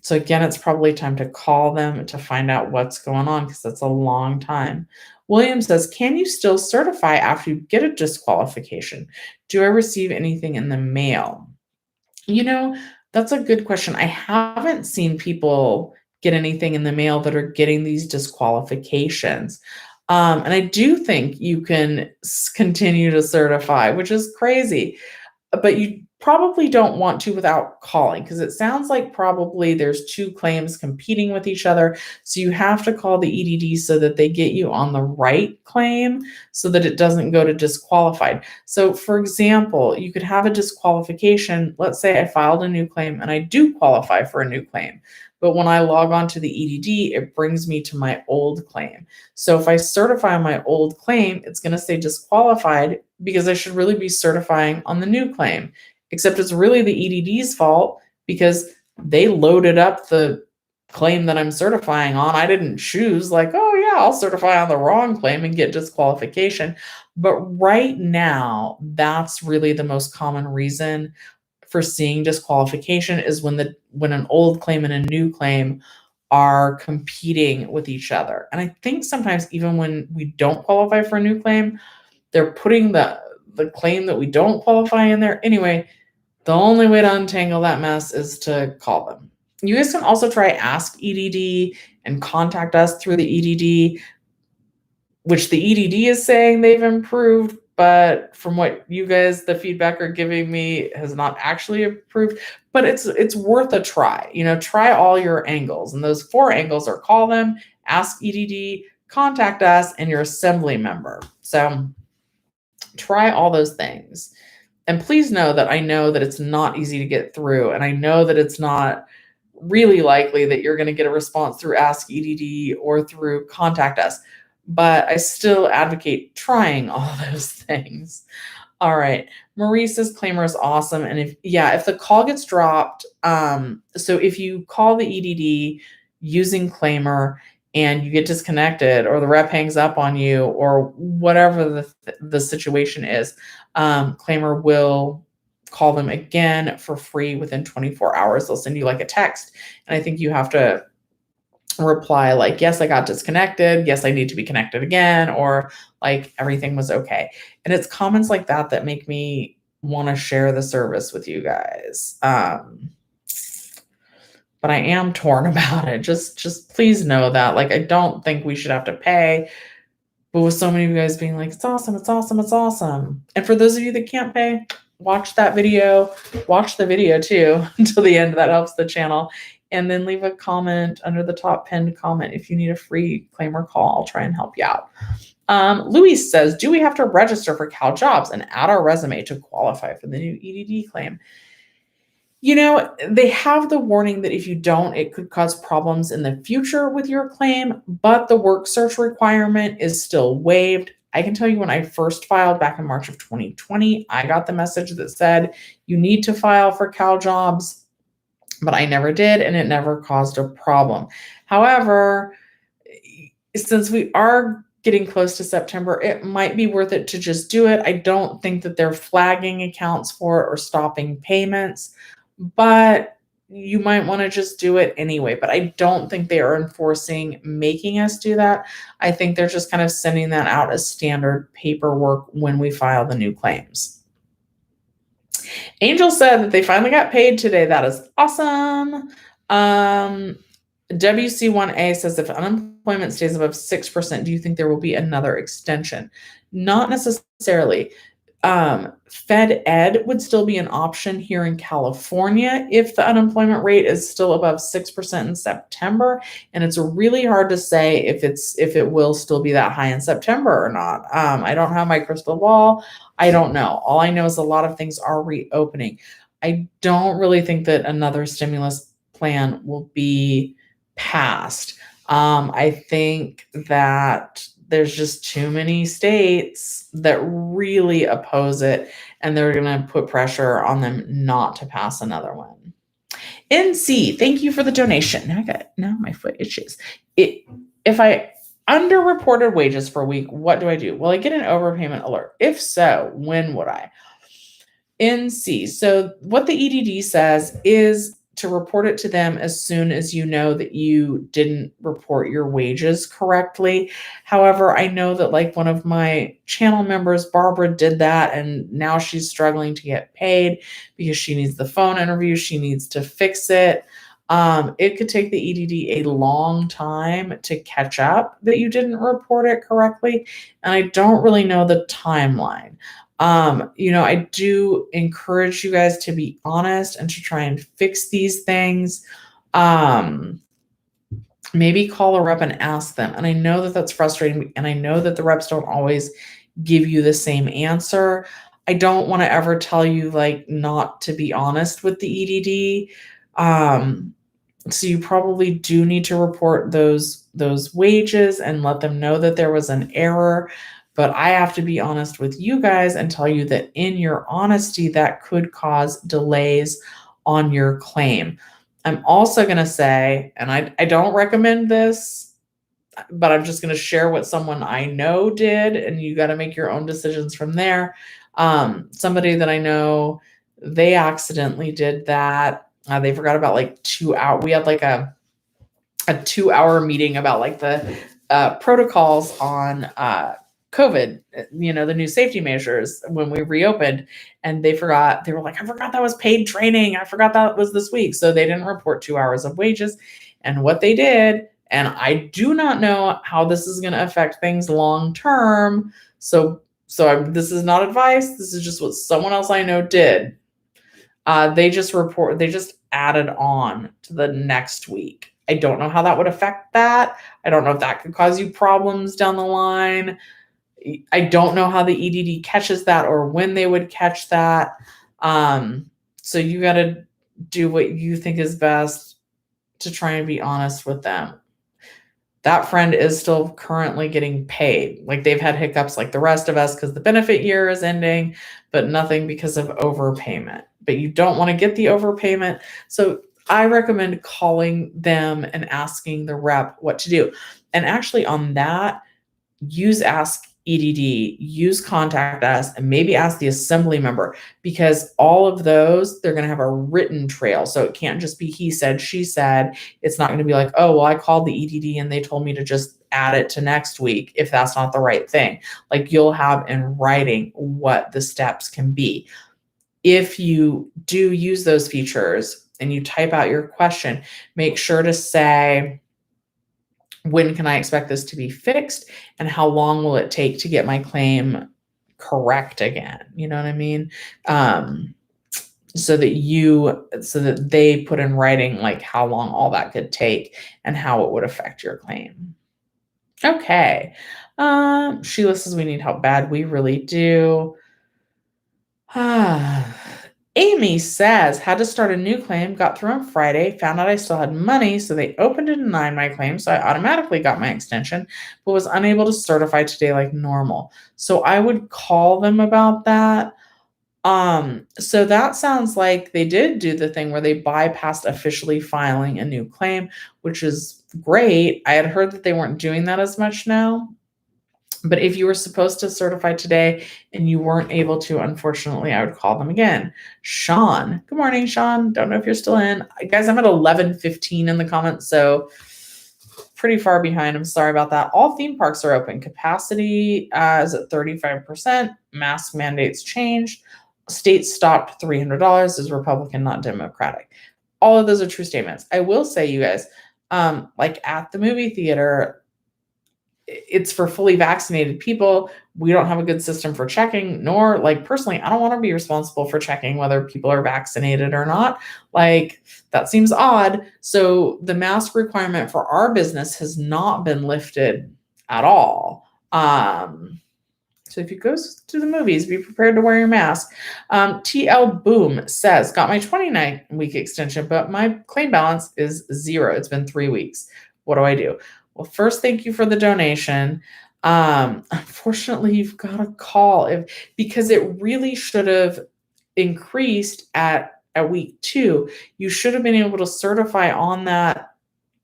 So again, it's probably time to call them to find out what's going on because that's a long time. William says, can you still certify after you get a disqualification? Do I receive anything in the mail? That's a good question. I haven't seen people get anything in the mail that are getting these disqualifications. And I do think you can continue to certify, which is crazy. But you probably don't want to without calling, because it sounds like probably there's two claims competing with each other. So you have to call the EDD so that they get you on the right claim so that it doesn't go to disqualified. So for example, you could have a disqualification. Let's say I filed a new claim and I do qualify for a new claim. But when I log on to the EDD, it brings me to my old claim. So if I certify my old claim, it's going to say disqualified because I should really be certifying on the new claim. Except it's really the EDD's fault because they loaded up the claim that I'm certifying on. I didn't choose like, oh yeah, I'll certify on the wrong claim and get disqualification. But right now, that's really the most common reason for seeing disqualification is when an old claim and a new claim are competing with each other. And I think sometimes even when we don't qualify for a new claim, they're putting the claim that we don't qualify in there. Anyway, the only way to untangle that mess is to call them. You guys can also try Ask EDD and contact us through the EDD, which the EDD is saying they've improved, but from what you guys, the feedback are giving me, has not actually improved. But it's worth a try. Try all your angles, and those 4 angles are call them, ask EDD, contact us, and your assembly member. So try all those things. And please know that it's not easy to get through. And I know that it's not really likely that you're going to get a response through Ask EDD or through Contact Us. But I still advocate trying all those things. All right. Marie says Claimyr is awesome. And if the call gets dropped, so if you call the EDD using Claimyr and you get disconnected or the rep hangs up on you or whatever the situation is, Claimyr will call them again for free within 24 hours. They'll send you like a text. And I think you have to reply like, yes, I got disconnected. Yes, I need to be connected again. Or like everything was okay. And it's comments like that that make me want to share the service with you guys. But I am torn about it. Just please know that, like, I don't think we should have to pay. But with so many of you guys being like, it's awesome, it's awesome, it's awesome. And for those of you that can't pay, watch that video. Watch the video too until the end. That helps the channel. And then leave a comment under the top pinned comment if you need a free Claimyr call. I'll try and help you out. Luis says, do we have to register for Cal Jobs and add our resume to qualify for the new EDD claim? They have the warning that if you don't, it could cause problems in the future with your claim, but the work search requirement is still waived. I can tell you when I first filed back in March of 2020, I got the message that said you need to file for Cal Jobs, but I never did, and it never caused a problem. However, since we are getting close to September, it might be worth it to just do it. I don't think that they're flagging accounts for it or stopping payments, but you might want to just do it anyway. But I don't think they are enforcing making us do that. I think they're just kind of sending that out as standard paperwork when we file the new claims. Angel said that they finally got paid today. That is awesome. WC1A says, if unemployment stays above 6%, do you think there will be another extension? Not necessarily. Fed Ed would still be an option here in California if the unemployment rate is still above 6% in September. And it's really hard to say if it will still be that high in September or not. I don't have my crystal ball. I don't know. All I know is a lot of things are reopening. I don't really think that another stimulus plan will be passed. I think that there's just too many states that really oppose it, and they're going to put pressure on them not to pass another one. NC, thank you for the donation. Now my foot itches. If I underreported wages for a week, what do I do? Will I get an overpayment alert? If so, when would I? NC, so what the EDD says is to report it to them as soon as you know that you didn't report your wages correctly. However, I know that like one of my channel members, Barbara, did that, and now she's struggling to get paid because she needs the phone interview. She needs to fix it. It could take the EDD a long time to catch up that you didn't report it correctly. And I don't really know the timeline. I do encourage you guys to be honest and to try and fix these things. Maybe call a rep and ask them. And I know that that's frustrating, and I know that the reps don't always give you the same answer. I don't want to ever tell you like not to be honest with the EDD. So you probably do need to report those wages and let them know that there was an error. But I have to be honest with you guys and tell you that in your honesty, that could cause delays on your claim. I'm also going to say, and I don't recommend this, but I'm just going to share what someone I know did, and you got to make your own decisions from there. Somebody that I know, they accidentally did that. They forgot about like 2 hours. We had like a 2-hour meeting about like the protocols on COVID, the new safety measures when we reopened, and they forgot. They were like, I forgot that was paid training. I forgot that was this week. So they didn't report 2 hours of wages. And what they did, and I do not know how this is going to affect things long term. So this is not advice. This is just what someone else I know did. They just added on to the next week. I don't know how that would affect that. I don't know if that could cause you problems down the line. I don't know how the EDD catches that or when they would catch that. So you got to do what you think is best to try and be honest with them. That friend is still currently getting paid. Like they've had hiccups like the rest of us because the benefit year is ending, but nothing because of overpayment. But you don't want to get the overpayment. So I recommend calling them and asking the rep what to do. And actually on that, use Ask EDD, use Contact Us, and maybe ask the assembly member, because all of those, they're going to have a written trail. So it can't just be he said, she said. It's not going to be like, oh, well, I called the EDD and they told me to just add it to next week if that's not the right thing. Like you'll have in writing what the steps can be. If you do use those features and you type out your question, make sure to say, when can I expect this to be fixed, and how long will it take to get my claim correct again? You know what I mean? So that they put in writing like how long all that could take and how it would affect your claim. Okay. Sheila says we need help bad. We really do. Amy says, had to start a new claim, got through on Friday, found out I still had money, so they opened and denied my claim, so I automatically got my extension, but was unable to certify today like normal. So I would call them about that. So that sounds like they did do the thing where they bypassed officially filing a new claim, which is great. I had heard that they weren't doing that as much now. But if you were supposed to certify today and you weren't able to, unfortunately, I would call them again. Sean, good morning, Sean. Don't know if you're still in. Guys, I'm at 11:15 in the comments, so pretty far behind. I'm sorry about that. All theme parks are open. Capacity is at 35%. Mask mandates changed. State stopped $300. Is Republican, not Democratic. All of those are true statements. I will say, you guys, like at the movie theater, it's for fully vaccinated people. We don't have a good system for checking, nor like personally, I don't want to be responsible for checking whether people are vaccinated or not. Like that seems odd. So the mask requirement for our business has not been lifted at all. So if you go to the movies, be prepared to wear your mask. TL Boom says, got my 29-week extension, but my claim balance is 0. It's been 3 weeks. What do I do? Well, first, thank you for the donation. Unfortunately, you've got to call because it really should have increased at week 2. You should have been able to certify on that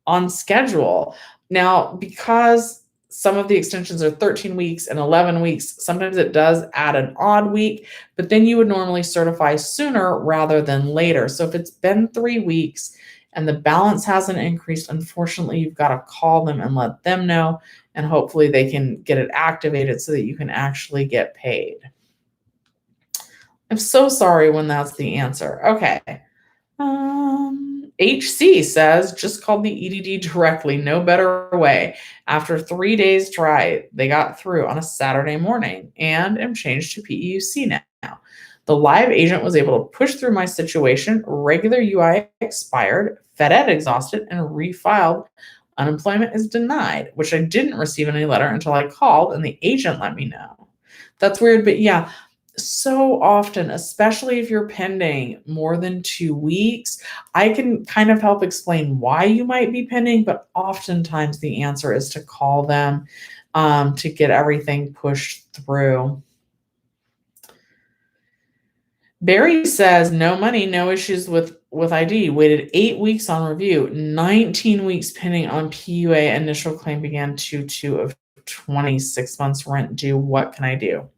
on schedule. Now, because some of the extensions are 13 weeks and 11 weeks, sometimes it does add an odd week, but then you would normally certify sooner rather than later. So if it's been 3 weeks and the balance hasn't increased, unfortunately, you've got to call them and let them know, and hopefully they can get it activated so that you can actually get paid. I'm so sorry when that's the answer. Okay. HC says, just called the EDD directly, no better way. After 3 days try, they got through on a Saturday morning and am changed to PEUC now. The live agent was able to push through my situation. Regular UI expired, FedEd exhausted, and refiled. Unemployment is denied, which I didn't receive any letter until I called and the agent let me know. That's weird, but yeah, so often, especially if you're pending more than 2 weeks, I can kind of help explain why you might be pending, but oftentimes the answer is to call them to get everything pushed through. Barry says, no money, no issues with ID. Waited 8 weeks on review, 19 weeks pending on PUA. Initial claim began 2/2 of 26 months rent due. What can I do?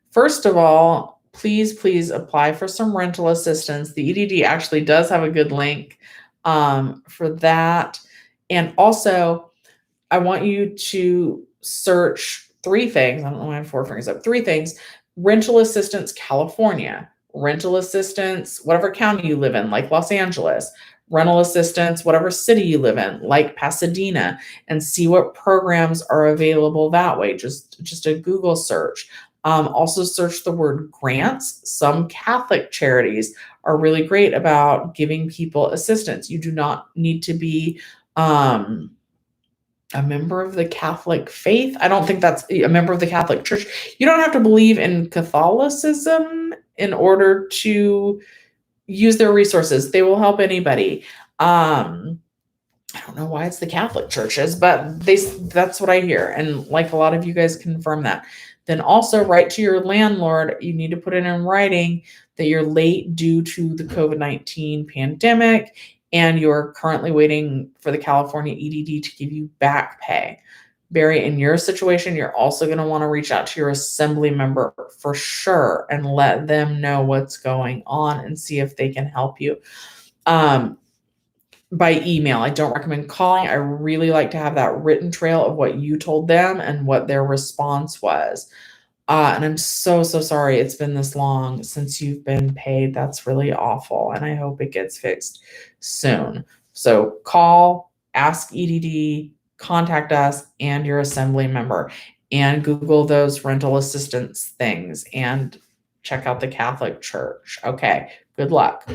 First of all, please apply for some rental assistance. The EDD actually does have a good link for that. And also, I want you to search 3 things. I don't know why I have 4 fingers up. 3 things. Rental assistance, California. Rental assistance, whatever county you live in, like Los Angeles. Rental assistance, whatever city you live in, like Pasadena, and see what programs are available that way. Just a Google search. Also search the word grants. Some Catholic charities are really great about giving people assistance. You do not need to be a member of the Catholic faith. I don't think that's a member of the Catholic Church. You don't have to believe in Catholicism in order to use their resources. They will help anybody. I don't know why it's the Catholic churches, but that's what I hear. And like a lot of you guys confirm that. Then also write to your landlord. You need to put it in writing that you're late due to the COVID-19 pandemic and you're currently waiting for the California EDD to give you back pay. Barry, in your situation, you're also going to want to reach out to your assembly member for sure and let them know what's going on and see if they can help you. By email. I don't recommend calling. I really like to have that written trail of what you told them and what their response was. And I'm so sorry it's been this long since you've been paid. That's really awful. And I hope it gets fixed soon. So call, ask EDD, contact us and your assembly member, and Google those rental assistance things and check out the Catholic Church. Okay, good luck.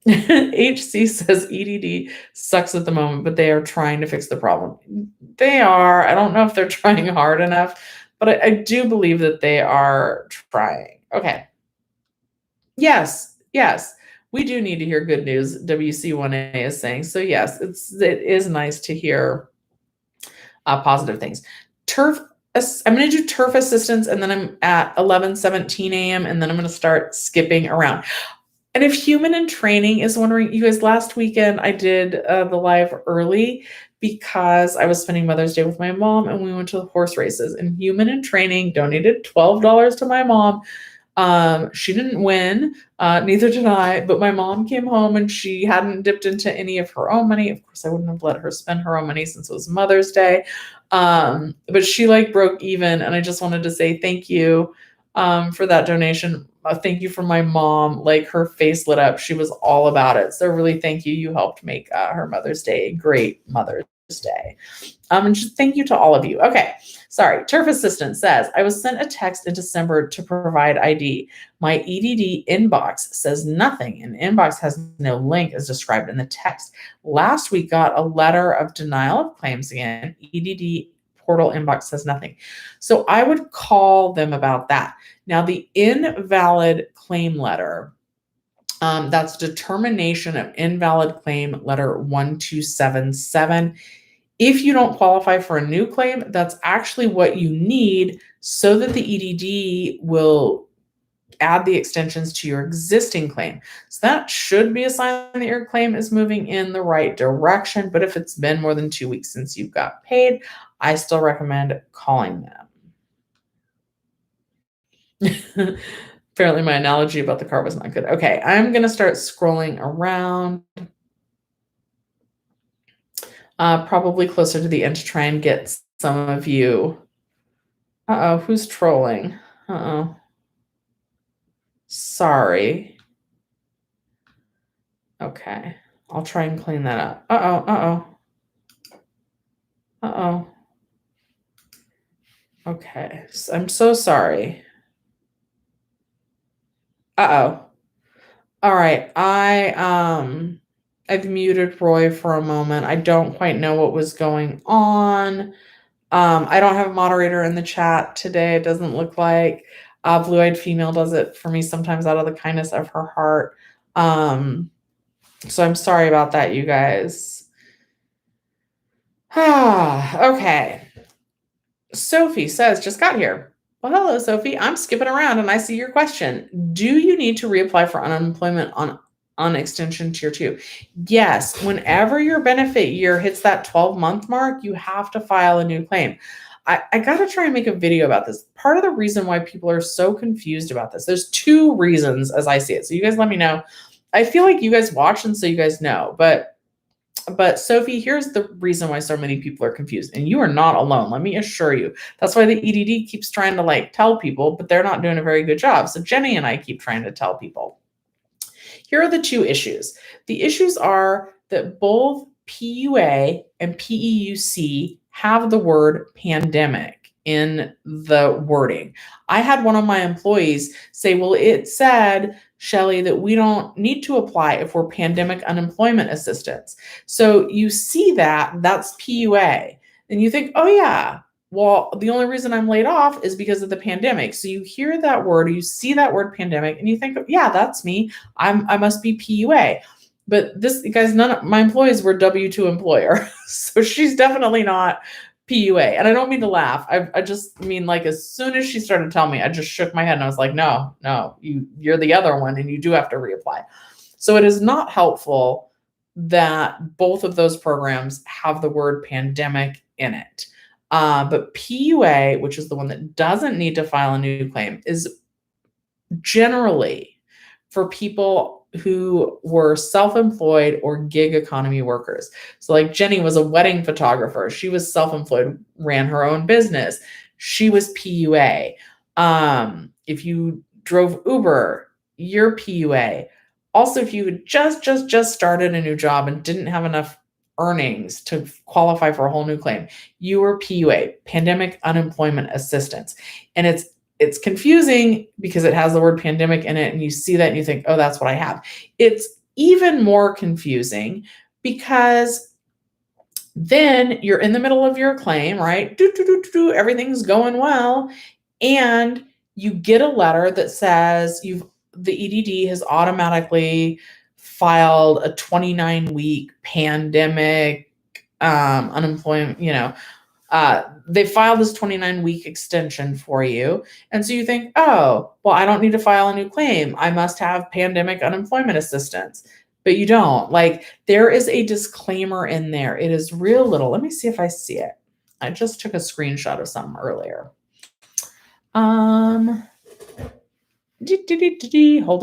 HC says EDD sucks at the moment, but they are trying to fix the problem. They are. I don't know if they're trying hard enough, but I do believe that they are trying. Okay. Yes. We do need to hear good news, WC1A is saying. So yes, it is nice to hear positive things. I'm going to do turf assistance, and then I'm at 11:17 a.m. and then I'm going to start skipping around. And if Human in Training is wondering, you guys, last weekend I did the live early because I was spending Mother's Day with my mom and we went to the horse races, and Human in Training donated $12 to my mom. She didn't win, neither did I, but my mom came home and she hadn't dipped into any of her own money. Of course, I wouldn't have let her spend her own money since it was Mother's Day. But she broke even, and I just wanted to say thank you for that donation. Thank you from my mom. Her face lit up. She was all about it. So really, thank you. You helped make her Mother's Day a great Mother's Day. And just thank you to all of you. Okay. Sorry. Turf Assistant says, I was sent a text in December to provide ID. My EDD inbox says nothing, and inbox has no link as described in the text. Last week got a letter of denial of claims again. EDD portal inbox says nothing. So I would call them about that. Now, the invalid claim letter, that's determination of invalid claim letter 1277. If you don't qualify for a new claim, that's actually what you need so that the EDD will add the extensions to your existing claim. So that should be a sign that your claim is moving in the right direction. But if it's been more than 2 weeks since you got paid, I still recommend calling them. Apparently my analogy about the car was not good. Okay, I'm going to start scrolling around. Probably closer to the end to try and get some of you. Uh-oh, who's trolling? Uh-oh. Sorry. Okay. I'll try and clean that up. Uh-oh. Okay. I'm so sorry. Uh-oh. All right. I've muted Roy for a moment. I don't quite know what was going on. I don't have a moderator in the chat today. It doesn't look like. Blue-eyed female does it for me sometimes out of the kindness of her heart. So I'm sorry about that, you guys. Okay. Sophie says, just got here. Well, hello, Sophie. I'm skipping around and I see your question. Do you need to reapply for unemployment on extension tier 2? Yes. Whenever your benefit year hits that 12-month mark, you have to file a new claim. I got to try and make a video about this. Part of the reason why people are so confused about this, there's two reasons as I see it. So you guys let me know. I feel like you guys watch and so you guys know, but Sophie, here's the reason why so many people are confused, and you are not alone. Let me assure you. That's why the EDD keeps trying to tell people, but they're not doing a very good job. So Jenny and I keep trying to tell people. Here are the two issues. The issues are that both PUA and PEUC have the word pandemic in the wording. I had one of my employees say, well, it said, Shelly, that we don't need to apply if we're pandemic unemployment assistance. So you see that's PUA. And you think, oh yeah, well, the only reason I'm laid off is because of the pandemic. So you hear that word, or you see that word pandemic, and you think, yeah, that's me. I must be PUA. But this, guys, none of my employees were W-2 employer. So she's definitely not PUA. And I don't mean to laugh. I just mean as soon as she started telling me, I just shook my head and I was like, no, you're the other one and you do have to reapply. So it is not helpful that both of those programs have the word pandemic in it. But PUA, which is the one that doesn't need to file a new claim, is generally for people who were self-employed or gig economy workers. So Jenny was a wedding photographer. She was self-employed, ran her own business. She was PUA. If you drove Uber, you're PUA. Also, if you had just started a new job and didn't have enough earnings to qualify for a whole new claim, you were PUA, pandemic unemployment assistance. And it's confusing because it has the word pandemic in it and you see that and you think, oh, that's what I have. It's even more confusing because then you're in the middle of your claim, right? Everything's going well. And you get a letter that says the EDD has automatically filed a 29-week pandemic unemployment, they filed this 29-week extension for you. And so you think, oh, well, I don't need to file a new claim. I must have pandemic unemployment assistance. But you don't. There is a disclaimer in there. It is real little. Let me see if I see it. I just took a screenshot of something earlier. Hold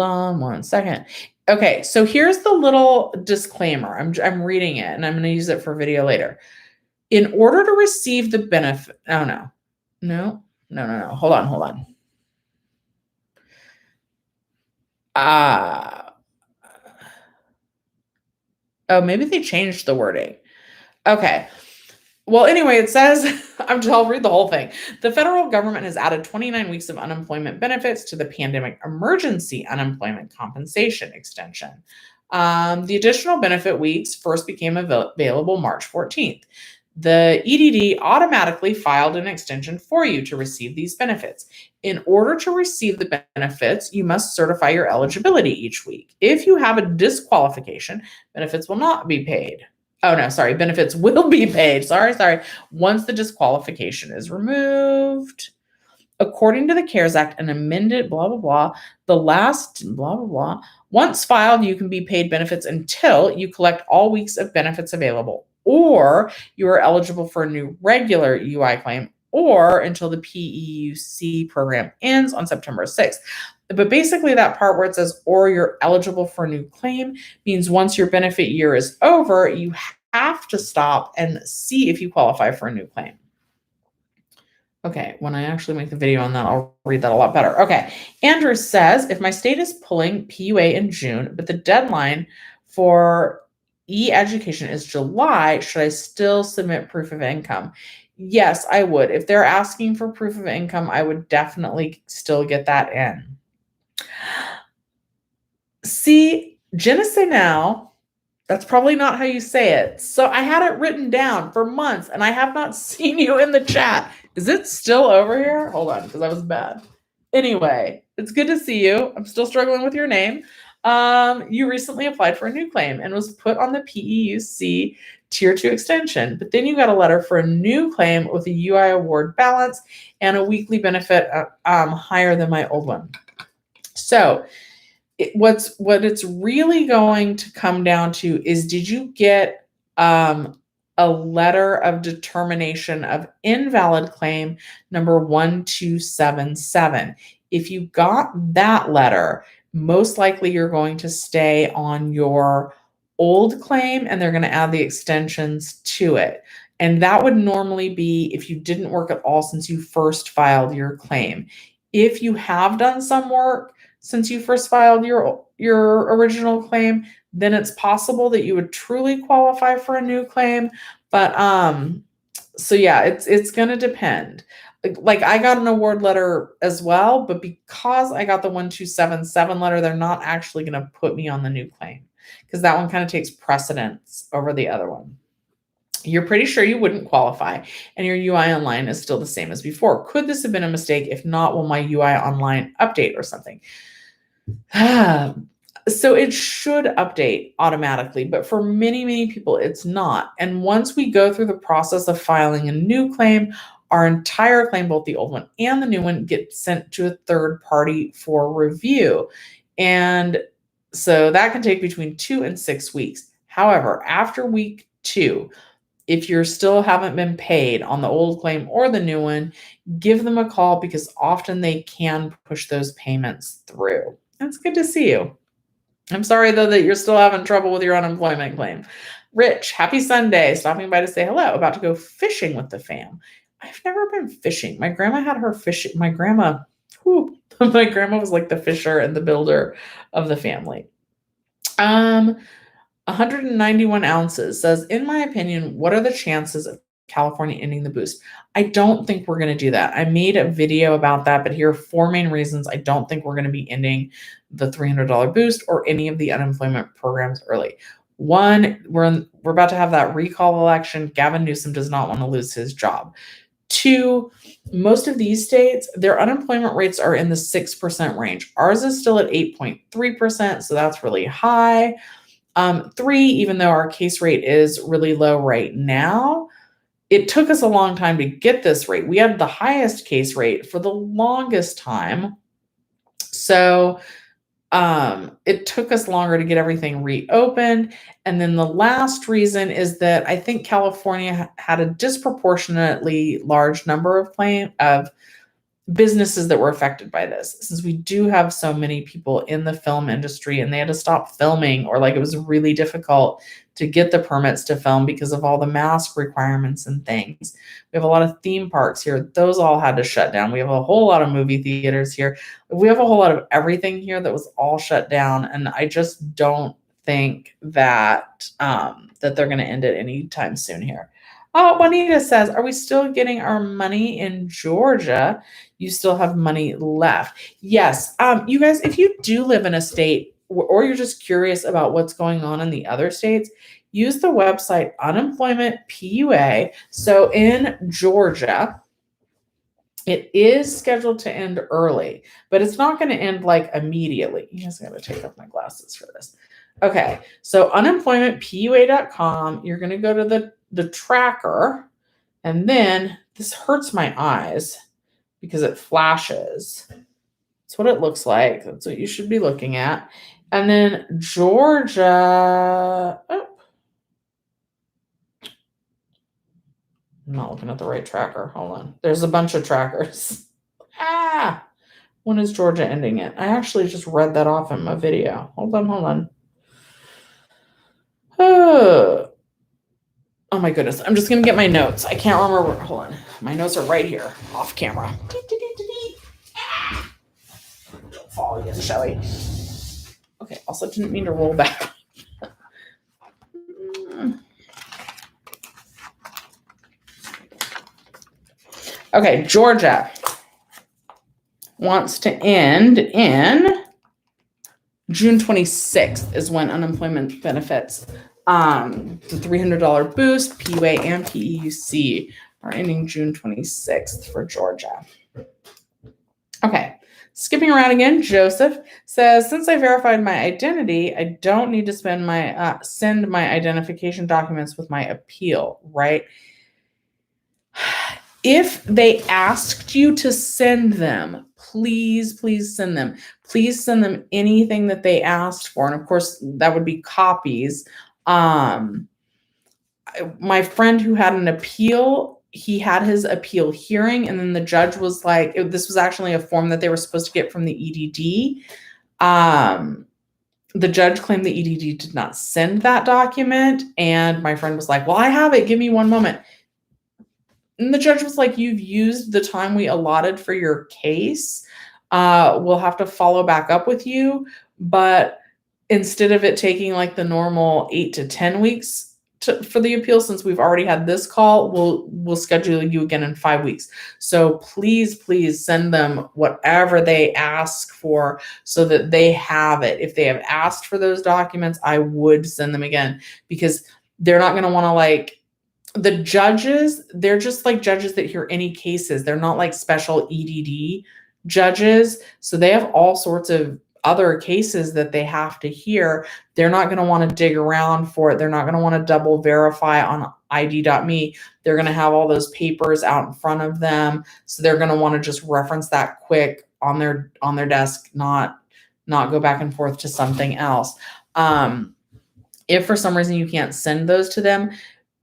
on one second. Okay, so here's the little disclaimer. I'm reading it and I'm going to use it for video later. In order to receive the benefit, no. Hold on. Oh, maybe they changed the wording. Okay. Well, anyway, it says, I'll read the whole thing. The federal government has added 29 weeks of unemployment benefits to the pandemic emergency unemployment compensation extension. The additional benefit weeks first became available March 14th. The EDD automatically filed an extension for you to receive these benefits. In order to receive the benefits, you must certify your eligibility each week. If you have a disqualification, benefits will not be paid. Oh, no, sorry. Benefits will be paid. Sorry. Once the disqualification is removed. According to the CARES Act, an amended blah, blah, blah, the last blah, blah, blah. Once filed, you can be paid benefits until you collect all weeks of benefits available, or you are eligible for a new regular UI claim, or until the PEUC program ends on September 6th. But basically that part where it says, or you're eligible for a new claim, means once your benefit year is over, you have to stop and see if you qualify for a new claim. Okay, when I actually make the video on that, I'll read that a lot better. Okay, Andrew says, if my state is pulling PUA in June, but the deadline for e-education is July. Should I still submit proof of income? Yes, I would. If they're asking for proof of income, I would definitely still get that in. See, je ne sais now. That's probably not how you say it. So I had it written down for months and I have not seen you in the chat. Is it still over here? Hold on, because I was bad. Anyway, it's good to see you. I'm still struggling with your name. You recently applied for a new claim and was put on the PEUC Tier 2 extension, but then you got a letter for a new claim with a UI award balance and a weekly benefit higher than my old one. So what it's really going to come down to is, did you get a letter of determination of invalid claim number 1277? If you got that letter, most likely you're going to stay on your old claim and they're going to add the extensions to it. And that would normally be if you didn't work at all since you first filed your claim. If you have done some work since you first filed your original claim, then it's possible that you would truly qualify for a new claim. But so yeah, it's going to depend. Like I got an award letter as well, but because I got the 1277 letter, they're not actually going to put me on the new claim because that one kind of takes precedence over the other one. You're pretty sure you wouldn't qualify and your UI online is still the same as before. Could this have been a mistake? If not, will my UI online update or something? So it should update automatically, but for many, many people, it's not. And once we go through the process of filing a new claim, our entire claim, both the old one and the new one, gets sent to a third party for review. And so that can take between 2 and 6 weeks. However, after week 2, if you still haven't been paid on the old claim or the new one, give them a call because often they can push those payments through. That's good to see you. I'm sorry, though, that you're still having trouble with your unemployment claim. Rich, happy Sunday. Stopping by to say hello. About to go fishing with the fam. I've never been fishing. My grandma had her fishing. My grandma was like the fisher and the builder of the family. 191 ounces says, in my opinion, what are the chances of California ending the boost? I don't think we're going to do that. I made a video about that, but here are 4 main reasons I don't think we're going to be ending the $300 boost or any of the unemployment programs early. 1, we're about to have that recall election. Gavin Newsom does not want to lose his job. 2, most of these states, their unemployment rates are in the 6% range. Ours is still at 8.3%, so that's really high. 3, even though our case rate is really low right now, it took us a long time to get this rate. We had the highest case rate for the longest time. So it took us longer to get everything reopened. And then the last reason is that I think California had a disproportionately large number of businesses that were affected by this, since we do have so many people in the film industry and they had to stop filming, or like it was really difficult to get the permits to film because of all the mask requirements and things. We have a lot of theme parks here. Those all had to shut down. We have a whole lot of movie theaters here. We have a whole lot of everything here that was all shut down. And I just don't think that, that they're going to end it anytime soon here. Juanita says, are we still getting our money in Georgia? You still have money left. Yes. You guys, if you do live in a state or you're just curious about what's going on in the other states, use the website Unemployment PUA. So in Georgia, it is scheduled to end early, but it's not going to end like immediately. You just got to take off my glasses for this. Okay. So unemploymentpua.com, you're going to go to the tracker, and then this hurts my eyes because it flashes. That's what it looks like. That's what you should be looking at. And then Georgia. Oh, I'm not looking at the right tracker. Hold on. There's a bunch of trackers. When is Georgia ending it? I actually just read that off in my video. Hold on. Oh my goodness. I'm just going to get my notes. I can't remember. Hold on. My notes are right here off camera. Don't fall again, Shelly. Okay. Also didn't mean to roll back. Okay, Georgia wants to end in June 26th is when unemployment benefits, the $300 boost, PUA and PEUC are ending June 26th for Georgia. Okay, skipping around again, Joseph says, since I verified my identity, I don't need to send my identification documents with my appeal, right? If they asked you to send them, please send them. Please send them anything that they asked for. And of course, that would be copies. My friend who had an appeal, he had his appeal hearing, and then the judge was like, this was actually a form that they were supposed to get from the EDD. The judge claimed the EDD did not send that document, and my friend was like, well, I have it. Give me one moment. And the judge was like, you've used the time we allotted for your case. We'll have to follow back up with you. But instead of it taking like the normal 8 to 10 weeks for the appeal, since we've already had this call, we'll schedule you again in 5 weeks. So please send them whatever they ask for so that they have it. If they have asked for those documents, I would send them again, because they're not going to want to like, the judges, they're just like judges that hear any cases. They're not like special EDD judges. So they have all sorts of other cases that they have to hear. They're not going to want to dig around for it. They're not going to want to double verify on ID.me. They're going to have all those papers out in front of them. So they're going to want to just reference that quick on their desk, not go back and forth to something else. If for some reason you can't send those to them,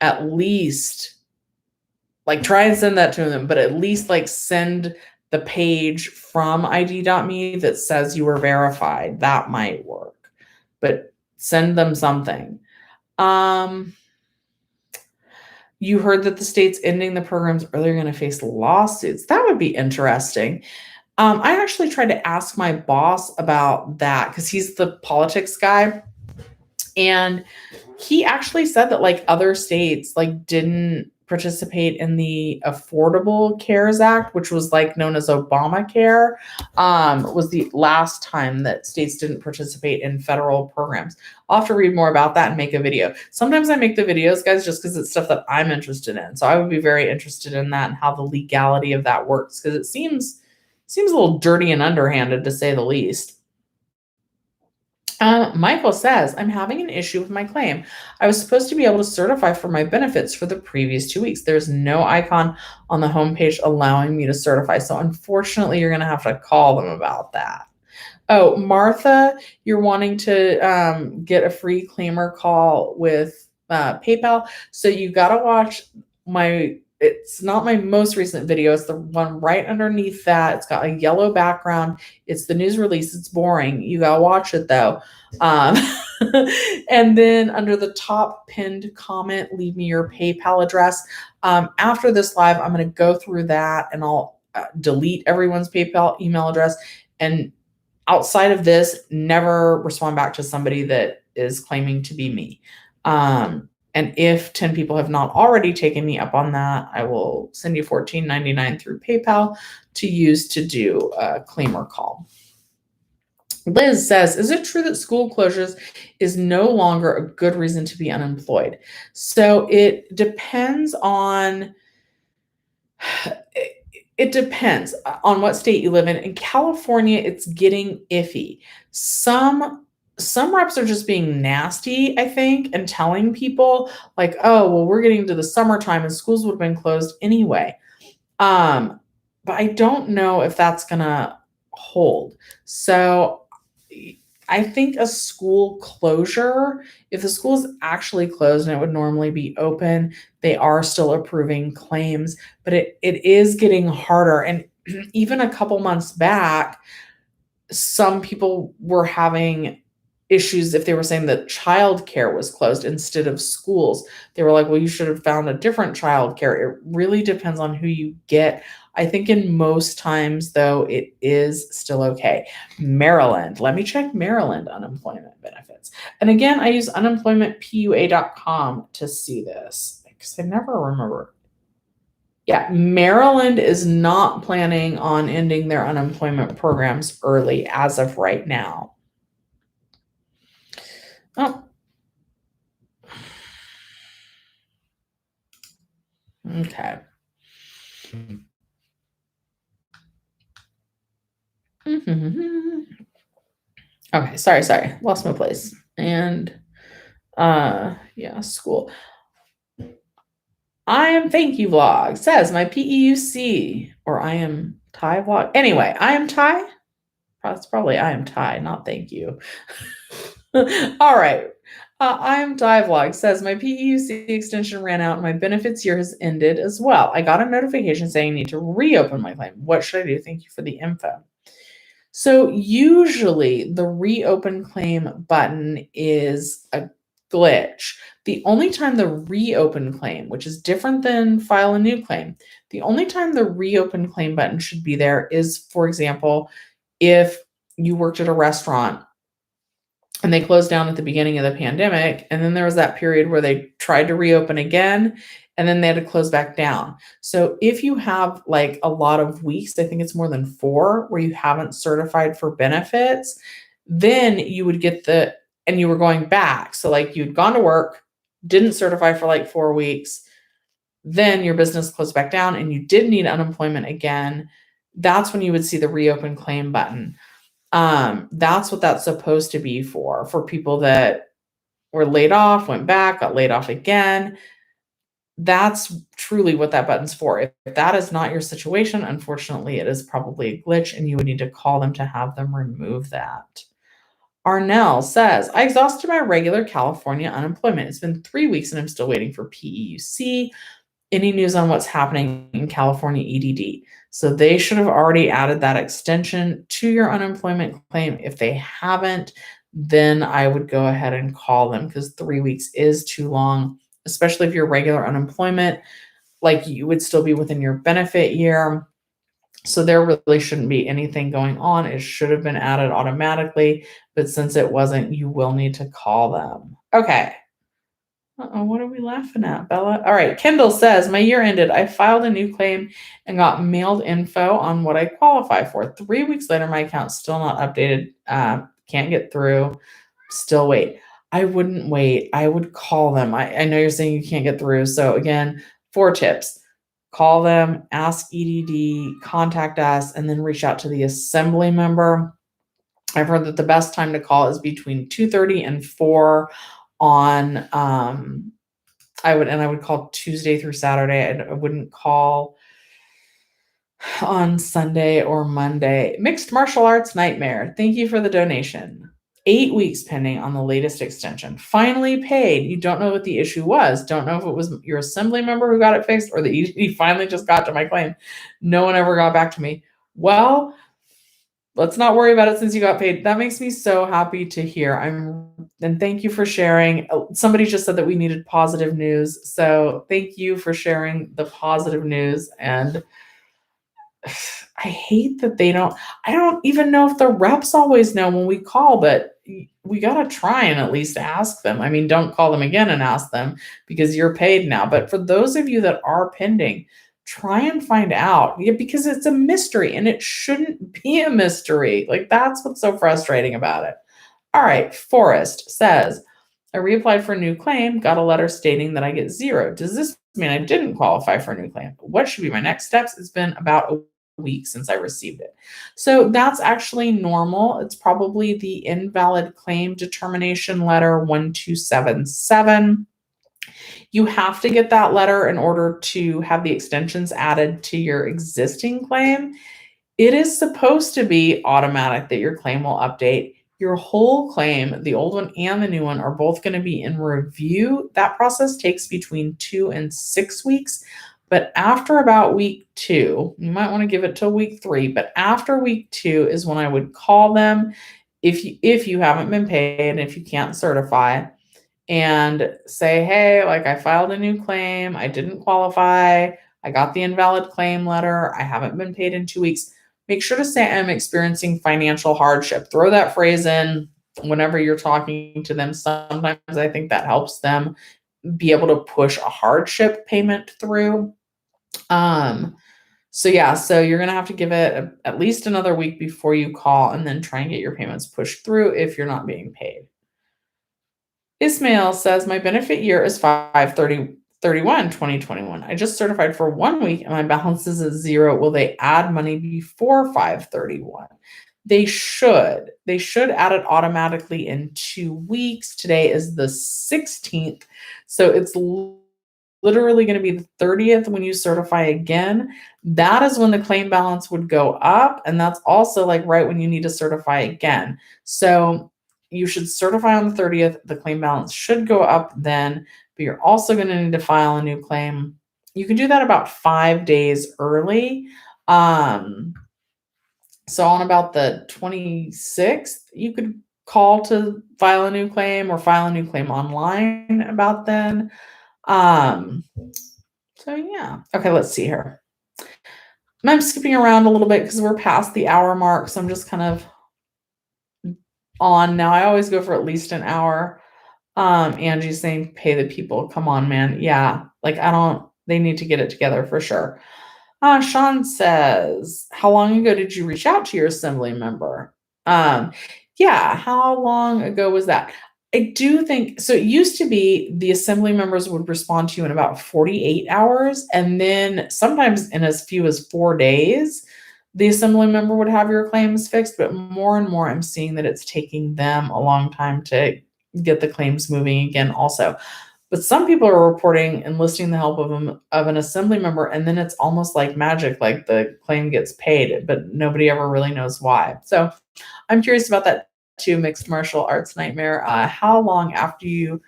at least like try and send that to them, but at least like send the page from ID.me that says you were verified. That might work, but send them something. You heard that the state's ending the programs earlier going to face lawsuits. That would be interesting. I actually tried to ask my boss about that because he's the politics guy. And he actually said that like other states like didn't participate in the Affordable Cares Act, which was like known as Obamacare, was the last time that states didn't participate in federal programs. I'll have to read more about that and make a video. Sometimes I make the videos, guys, just because it's stuff that I'm interested in. So I would be very interested in that and how the legality of that works, because it seems a little dirty and underhanded, to say the least. Michael says, I'm having an issue with my claim. I was supposed to be able to certify for my benefits for the previous 2 weeks. There's no icon on the homepage allowing me to certify. So unfortunately, you're going to have to call them about that. Oh, Martha, you're wanting to get a free Claimyr call with PayPal. So you got to watch it's not my most recent video. It's the one right underneath that. It's got a yellow background. It's the news release. It's boring. You got to watch it though. And then under the top pinned comment, leave me your PayPal address. After this live, I'm going to go through that and I'll delete everyone's PayPal email address. And outside of this, never respond back to somebody that is claiming to be me. And if 10 people have not already taken me up on that, I will send you $14.99 through PayPal to use to do a Claimyr call. Liz says, is it true that school closures is no longer a good reason to be unemployed? So it depends on what state you live in. In California, it's getting iffy. Some reps are just being nasty, I think, and telling people like, oh, well, we're getting to the summertime and schools would have been closed anyway. But I don't know if that's going to hold. So I think a school closure, if the school is actually closed and it would normally be open, they are still approving claims, but it is getting harder. And even a couple months back, some people were having issues if they were saying that childcare was closed instead of schools. They were like, well, you should have found a different childcare. It really depends on who you get. I think in most times, though, it is still okay. Maryland. Let me check Maryland unemployment benefits. And again, I use unemploymentpua.com to see this because I never remember. Yeah, Maryland is not planning on ending their unemployment programs early as of right now. Oh. Okay. Okay, sorry. Lost my place. And yeah, school. I am thank you vlog says my PEUC or I am Thai vlog. Anyway, I am Thai. That's probably I am Thai, not thank you. All right. I am Thai vlog says my PEUC extension ran out and my benefits year has ended as well. I got a notification saying I need to reopen my claim. What should I do? Thank you for the info. So usually the reopen claim button is a glitch. The only time the reopen claim, which is different than file a new claim, the only time the reopen claim button should be there is, for example, if you worked at a restaurant and they closed down at the beginning of the pandemic, and then there was that period where they tried to reopen again, and then they had to close back down. So if you have like a lot of weeks, I think it's more than 4, where you haven't certified for benefits, then you would get and you were going back. So like you'd gone to work, didn't certify for like 4 weeks, then your business closed back down and you did need unemployment again. That's when you would see the reopen claim button. That's what that's supposed to be for people that were laid off, went back, got laid off again. That's truly what that button's for. If that is not your situation, unfortunately, it is probably a glitch and you would need to call them to have them remove that. Arnell says, I exhausted my regular California unemployment. It's been 3 weeks and I'm still waiting for PEUC. Any news on what's happening in California EDD? So they should have already added that extension to your unemployment claim. If they haven't, then I would go ahead and call them because 3 weeks is too long, especially if you're regular unemployment, like you would still be within your benefit year. So there really shouldn't be anything going on. It should have been added automatically, but since it wasn't, you will need to call them. Okay. What are we laughing at, Bella? All right. Kendall says, my year ended. I filed a new claim and got mailed info on what I qualify for. 3 weeks later, my account's still not updated. Can't get through. Still wait. I wouldn't wait. I would call them. I know you're saying you can't get through. So again, 4 tips. Call them, ask EDD, contact us, and then reach out to the assembly member. I've heard that the best time to call is between 2:30 and 4 on I would call Tuesday through Saturday. I wouldn't call on Sunday or Monday. Mixed martial arts nightmare. Thank you for the donation. 8 weeks pending on the latest extension. Finally paid. You don't know what the issue was. Don't know if it was your assembly member who got it fixed or the EDD finally just got to my claim. No one ever got back to me. Well, let's not worry about it since you got paid. That makes me so happy to hear. And thank you for sharing. Somebody just said that we needed positive news. So thank you for sharing the positive news. And I hate that I don't even know if the reps always know when we call, but we got to try and at least ask them. I mean, don't call them again and ask them because you're paid now. But for those of you that are pending, try and find out because it's a mystery and it shouldn't be a mystery. Like that's what's so frustrating about it. All right. Forrest says, I reapplied for a new claim, got a letter stating that I get 0. Does this mean I didn't qualify for a new claim? What should be my next steps? It's been about a week since I received it. So that's actually normal. It's probably the invalid claim determination letter 1277. You have to get that letter in order to have the extensions added to your existing claim. It is supposed to be automatic that your claim will update. Your whole claim, the old one and the new one, are both going to be in review. That process takes between 2 and 6 weeks. But after about week 2, you might want to give it till week 3. But after week 2 is when I would call them if you haven't been paid and if you can't certify and say, hey, like I filed a new claim. I didn't qualify. I got the invalid claim letter. I haven't been paid in 2 weeks. Make sure to say I'm experiencing financial hardship. Throw that phrase in whenever you're talking to them. Sometimes I think that helps them be able to push a hardship payment through. So yeah, so you're going to have to give it at least another week before you call and then try and get your payments pushed through if you're not being paid. Ismail says, my benefit year is 5/30/31/2021. I just certified for 1 week and my balance is at 0. Will they add money before 5/31? They should. They should add it automatically in 2 weeks. Today is the 16th. So it's literally going to be the 30th when you certify again. That is when the claim balance would go up. And that's also like right when you need to certify again. So you should certify on the 30th. The claim balance should go up then, but you're also going to need to file a new claim. You can do that about 5 days early. So on about the 26th, you could call to file a new claim or file a new claim online about then. So yeah. Okay, let's see here. I'm skipping around a little bit because we're past the hour mark. So I'm just kind of on now. I always go for at least an hour. Angie's saying pay the people. Come on, man. Yeah. Like they need to get it together for sure. Sean says, how long ago did you reach out to your assembly member? Yeah, how long ago was that? I do think so. It used to be the assembly members would respond to you in about 48 hours, and then sometimes in as few as 4 days, the assembly member would have your claims fixed. But more and more, I'm seeing that it's taking them a long time to get the claims moving again, also. But some people are reporting enlisting the help of an assembly member, and then it's almost like magic, like the claim gets paid, but nobody ever really knows why. So I'm curious about that too, Mixed Martial Arts Nightmare. How long after you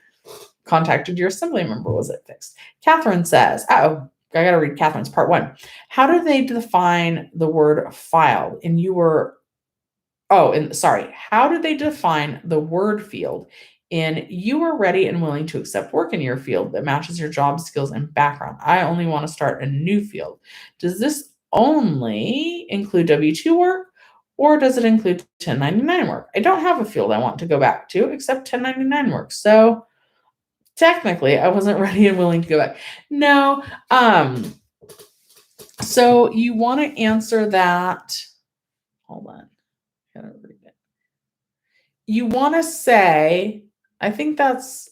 contacted your assembly member was it fixed? Catherine says, oh, I got to read Catherine's part 1. How do they define the word filed? And you were, how do they define the word field in you are ready and willing to accept work in your field that matches your job skills and background? I only want to start a new field. Does this only include W-2 work? Or does it include 1099 work? I don't have a field I want to go back to except 1099 work. So technically, I wasn't ready and willing to go back. No. So you want to answer that. Hold on. I gotta read it. You want to say, I think it's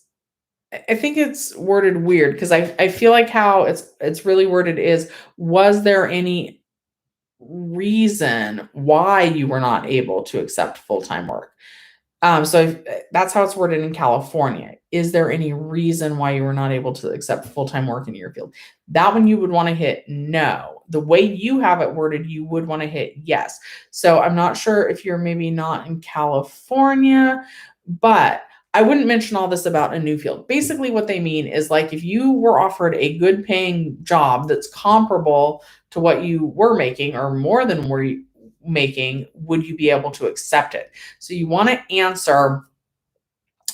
worded weird because I feel like how it's really worded is, was there any reason why you were not able to accept full-time work? So that's how it's worded in California. Is there any reason why you were not able to accept full-time work in your field? That one you would want to hit no. The way you have it worded, you would want to hit yes. So I'm not sure if you're maybe not in California, but I wouldn't mention all this about a new field. Basically, what they mean is like if you were offered a good paying job that's comparable to what you were making or more than were you making, would you be able to accept it? So you want to answer,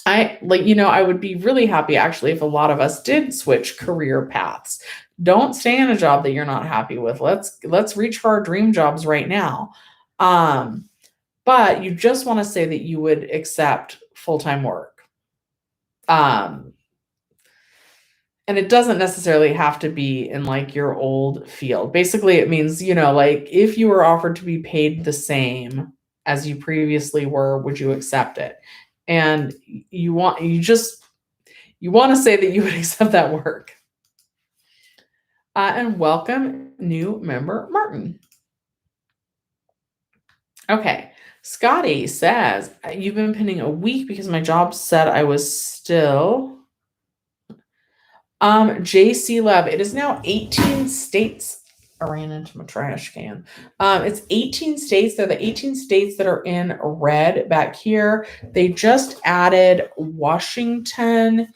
I would be really happy actually if a lot of us did switch career paths. Don't stay in a job that you're not happy with. Let's reach for our dream jobs right now. But you just want to say that you would accept full-time work. And it doesn't necessarily have to be in like your old field. Basically, it means, like if you were offered to be paid the same as you previously were, would you accept it? And you want to say that you would accept that work. And welcome new member, Martin. Okay. Scotty says, you've been pending a week because my job said I was still... JC Love, it is now 18 states. I ran into my trash can. It's 18 states. They're the 18 states that are in red back here. They just added Washington,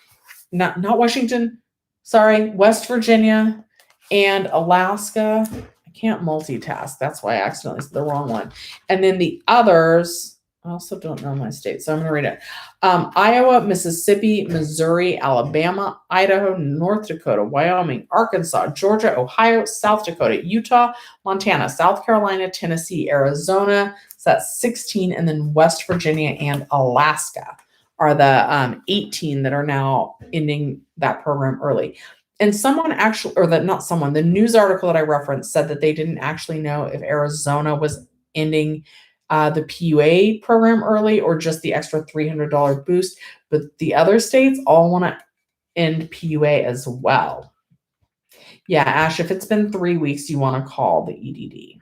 not Washington, sorry, West Virginia and Alaska. I can't multitask. That's why I accidentally said the wrong one. And then the others, I also don't know my state, so I'm going to read it. Iowa, Mississippi, Missouri, Alabama, Idaho, North Dakota, Wyoming, Arkansas, Georgia, Ohio, South Dakota, Utah, Montana, South Carolina, Tennessee, Arizona. So that's 16. And then West Virginia and Alaska are the 18 that are now ending that program early. And someone actually, or that not someone, the news article that I referenced said that they didn't actually know if Arizona was ending the PUA program early or just the extra $300 boost, but the other states all want to end PUA as well. Yeah, Ash, if it's been 3 weeks, you want to call the EDD.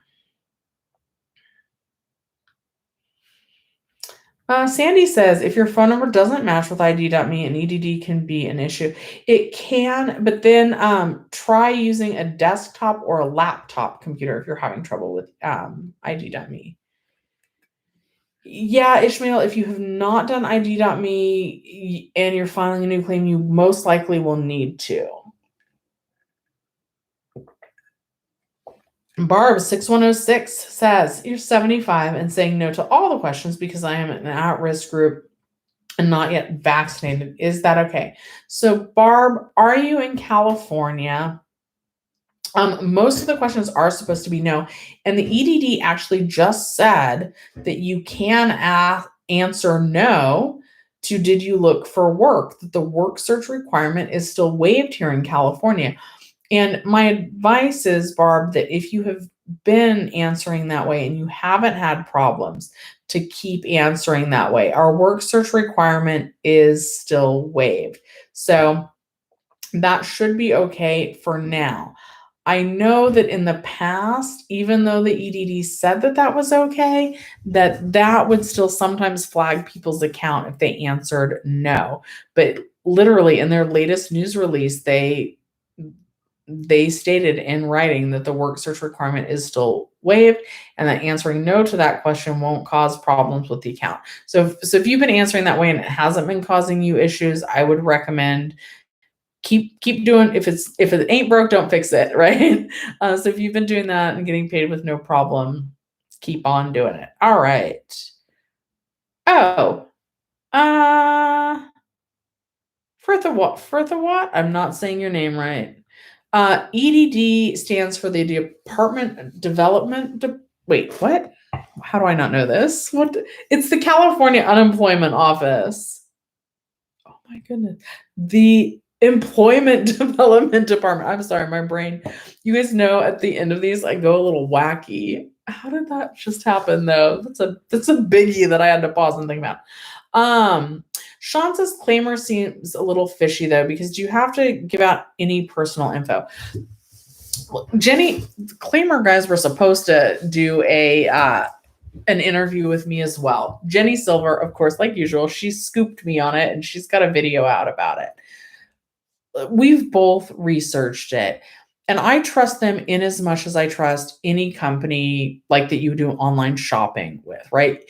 Sandy says, if your phone number doesn't match with ID.me, an EDD can be an issue. It can, but then try using a desktop or a laptop computer if you're having trouble with ID.me. Yeah, Ishmael, if you have not done ID.me and you're filing a new claim, you most likely will need to. Barb 6106 says, you're 75 and saying no to all the questions because I am an at-risk group and not yet vaccinated. Is that okay? So Barb, are you in California? Most of the questions are supposed to be no. And the EDD actually just said that you can answer no to did you look for work, that the work search requirement is still waived here in California. And my advice is, Barb, that if you have been answering that way and you haven't had problems, to keep answering that way. Our work search requirement is still waived. So that should be okay for now. I know that in the past, even though the EDD said that that was okay, that would still sometimes flag people's account if they answered no. But literally in their latest news release, they stated in writing that the work search requirement is still waived and that answering no to that question won't cause problems with the account. So if you've been answering that way and it hasn't been causing you issues, I would recommend keep doing. If it ain't broke, don't fix it, right? So if you've been doing that and getting paid with no problem, keep on doing it. All right. Oh, Firtha what? I'm not saying your name right. EDD stands for the Department Development. Wait, what? How do I not know this? What? It's the California Unemployment Office. Oh my goodness. The Employment Development Department. I'm sorry, my brain. You guys know at the end of these, I go a little wacky. How did that just happen though? That's a biggie that I had to pause and think about. Sean says Claimyr seems a little fishy though, because do you have to give out any personal info? Jenny, Claimyr guys were supposed to do an interview with me as well. Jenny Silver, of course, like usual, she scooped me on it and she's got a video out about it. We've both researched it. And I trust them in as much as I trust any company like that you do online shopping with, right?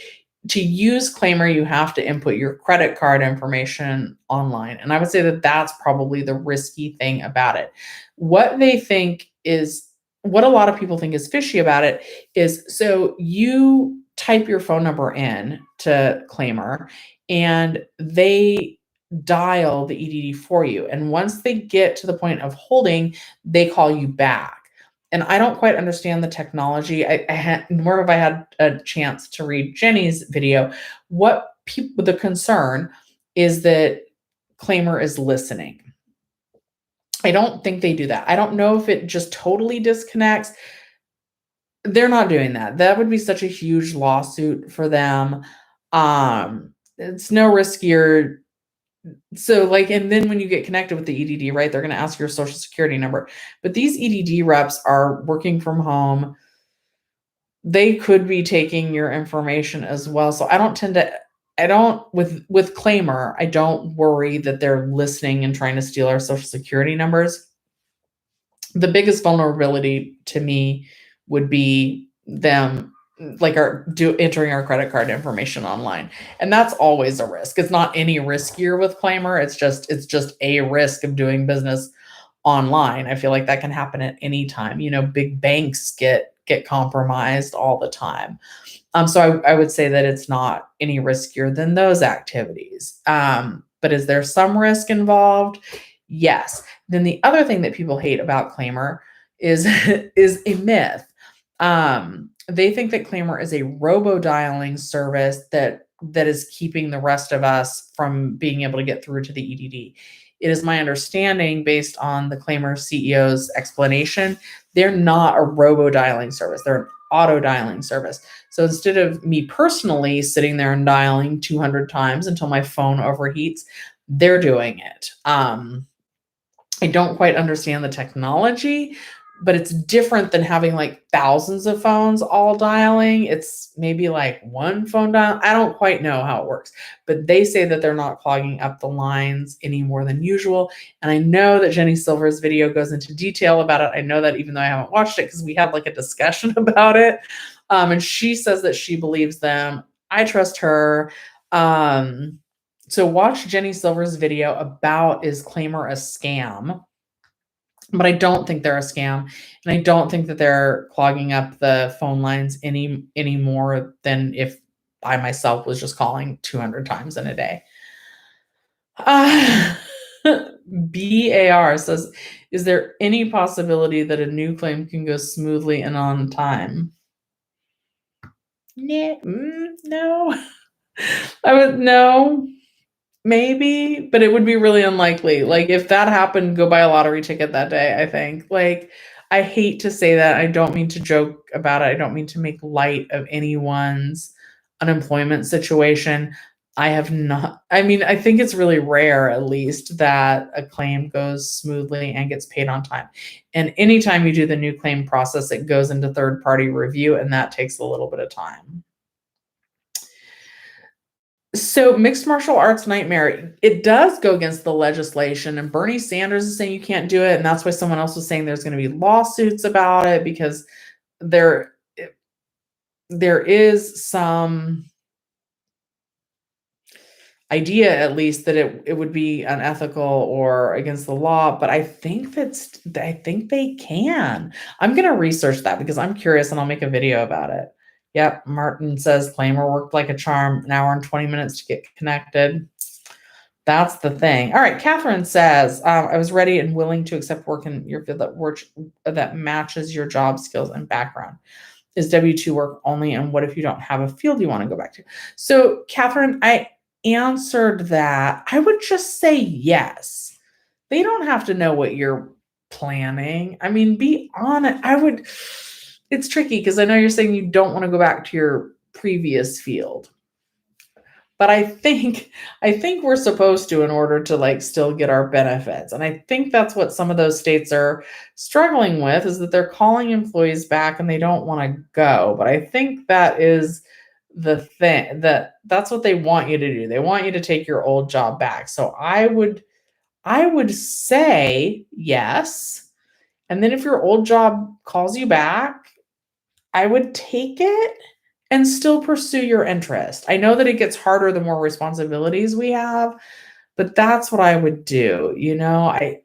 To use Claimyr, you have to input your credit card information online. And I would say that that's probably the risky thing about it. What a lot of people think is fishy about it is, so you type your phone number in to Claimyr and they dial the EDD for you. And once they get to the point of holding, they call you back. And I don't quite understand the technology. Nor have I had a chance to read Jenny's video. The concern is that Claimyr is listening. I don't think they do that. I don't know if it just totally disconnects. They're not doing that. That would be such a huge lawsuit for them. It's no riskier. So and then when you get connected with the EDD, right, they're going to ask your social security number. But these EDD reps are working from home. They could be taking your information as well. So with Claimyr, I don't worry that they're listening and trying to steal our social security numbers. The biggest vulnerability to me would be them entering our credit card information online. And that's always a risk. It's not any riskier with Claimyr. It's just a risk of doing business online. I feel like that can happen at any time. Big banks get compromised all the time. So I would say that it's not any riskier than those activities. But is there some risk involved? Yes. Then the other thing that people hate about Claimyr is a myth. They think that Claimyr is a robo-dialing service that that is keeping the rest of us from being able to get through to the EDD. It is my understanding, based on the Claimyr CEO's explanation, they're not a robo-dialing service. They're an auto-dialing service. So instead of me personally sitting there and dialing 200 times until my phone overheats, they're doing it. I don't quite understand the technology, but it's different than having like thousands of phones all dialing. It's maybe like one phone dial. I don't quite know how it works, but they say that they're not clogging up the lines any more than usual. And I know that Jenny Silver's video goes into detail about it. I know that, even though I haven't watched it, because we had like a discussion about it. And she says that she believes them. I trust her. So watch Jenny Silver's video about, is Claimyr a scam? But I don't think they're a scam, and I don't think that they're clogging up the phone lines any more than if I myself was just calling 200 times in a day. BAR says, is there any possibility that a new claim can go smoothly and on time? No. I would no. Maybe, but it would be really unlikely. Like, if that happened, go buy a lottery ticket that day, I think. Like, I hate to say that. I don't mean to joke about it. I don't mean to make light of anyone's unemployment situation. I think it's really rare, at least, that a claim goes smoothly and gets paid on time. And anytime you do the new claim process, it goes into third-party review, and that takes a little bit of time. So mixed martial arts nightmare, it does go against the legislation, and Bernie Sanders is saying you can't do it. And that's why someone else was saying there's going to be lawsuits about it, because there is some idea, at least, that it would be unethical or against the law. But I think they can. I'm going to research that because I'm curious, and I'll make a video about it. Yep, Martin says Claimyr worked like a charm, an hour and 20 minutes to get connected. That's the thing. All right, Catherine says, I was ready and willing to accept work in your field that matches your job skills and background. Is W-2 work only, and what if you don't have a field you want to go back to? So, Catherine, I answered that. I would just say yes. They don't have to know what you're planning. I mean, be honest. It's tricky because I know you're saying you don't want to go back to your previous field. But I think we're supposed to, in order to like still get our benefits. And I think that's what some of those states are struggling with, is that they're calling employees back and they don't want to go. But I think that is the thing, that's what they want you to do. They want you to take your old job back. So I would say yes. And then if your old job calls you back, I would take it and still pursue your interest. I know that it gets harder the more responsibilities we have, but that's what I would do. I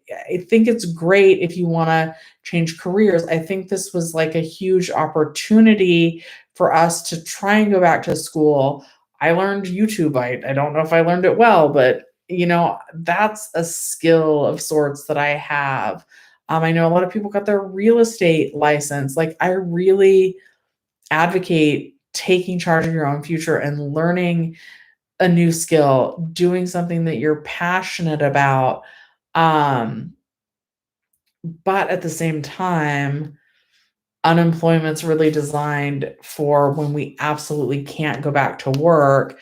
think it's great if you want to change careers. I think this was like a huge opportunity for us to try and go back to school. I learned YouTube. I don't know if I learned it well, but that's a skill of sorts that I have. I know a lot of people got their real estate license. Like, I really advocate taking charge of your own future and learning a new skill, doing something that you're passionate about. But at the same time, unemployment's really designed for when we absolutely can't go back to work.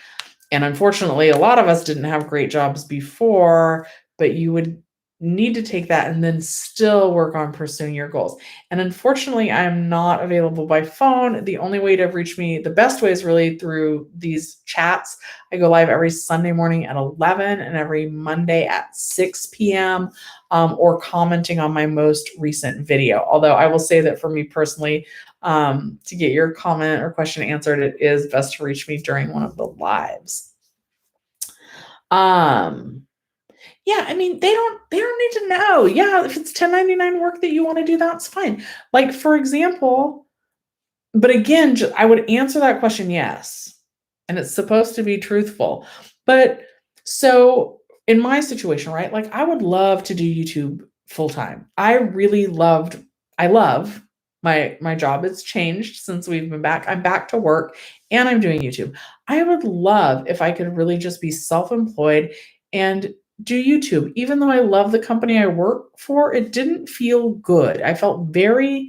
And unfortunately, a lot of us didn't have great jobs before, but you would need to take that and then still work on pursuing your goals. And unfortunately, I'm not available by phone. The only way to reach me, the best way, is really through these chats. I go live every Sunday morning at 11 and every Monday at 6 p.m. Or commenting on my most recent video. Although I will say that for me personally, to get your comment or question answered, it is best to reach me during one of the lives. Yeah, I mean, they don't need to know. Yeah, if it's 1099 work that you want to do, that's fine. Like, for example, but again, I would answer that question yes. And it's supposed to be truthful. But so in my situation, right? Like, I would love to do YouTube full time. I love My job has changed since we've been back. I'm back to work and I'm doing YouTube. I would love if I could really just be self-employed and do YouTube. Even though I love the company I work for, it didn't feel good. I felt very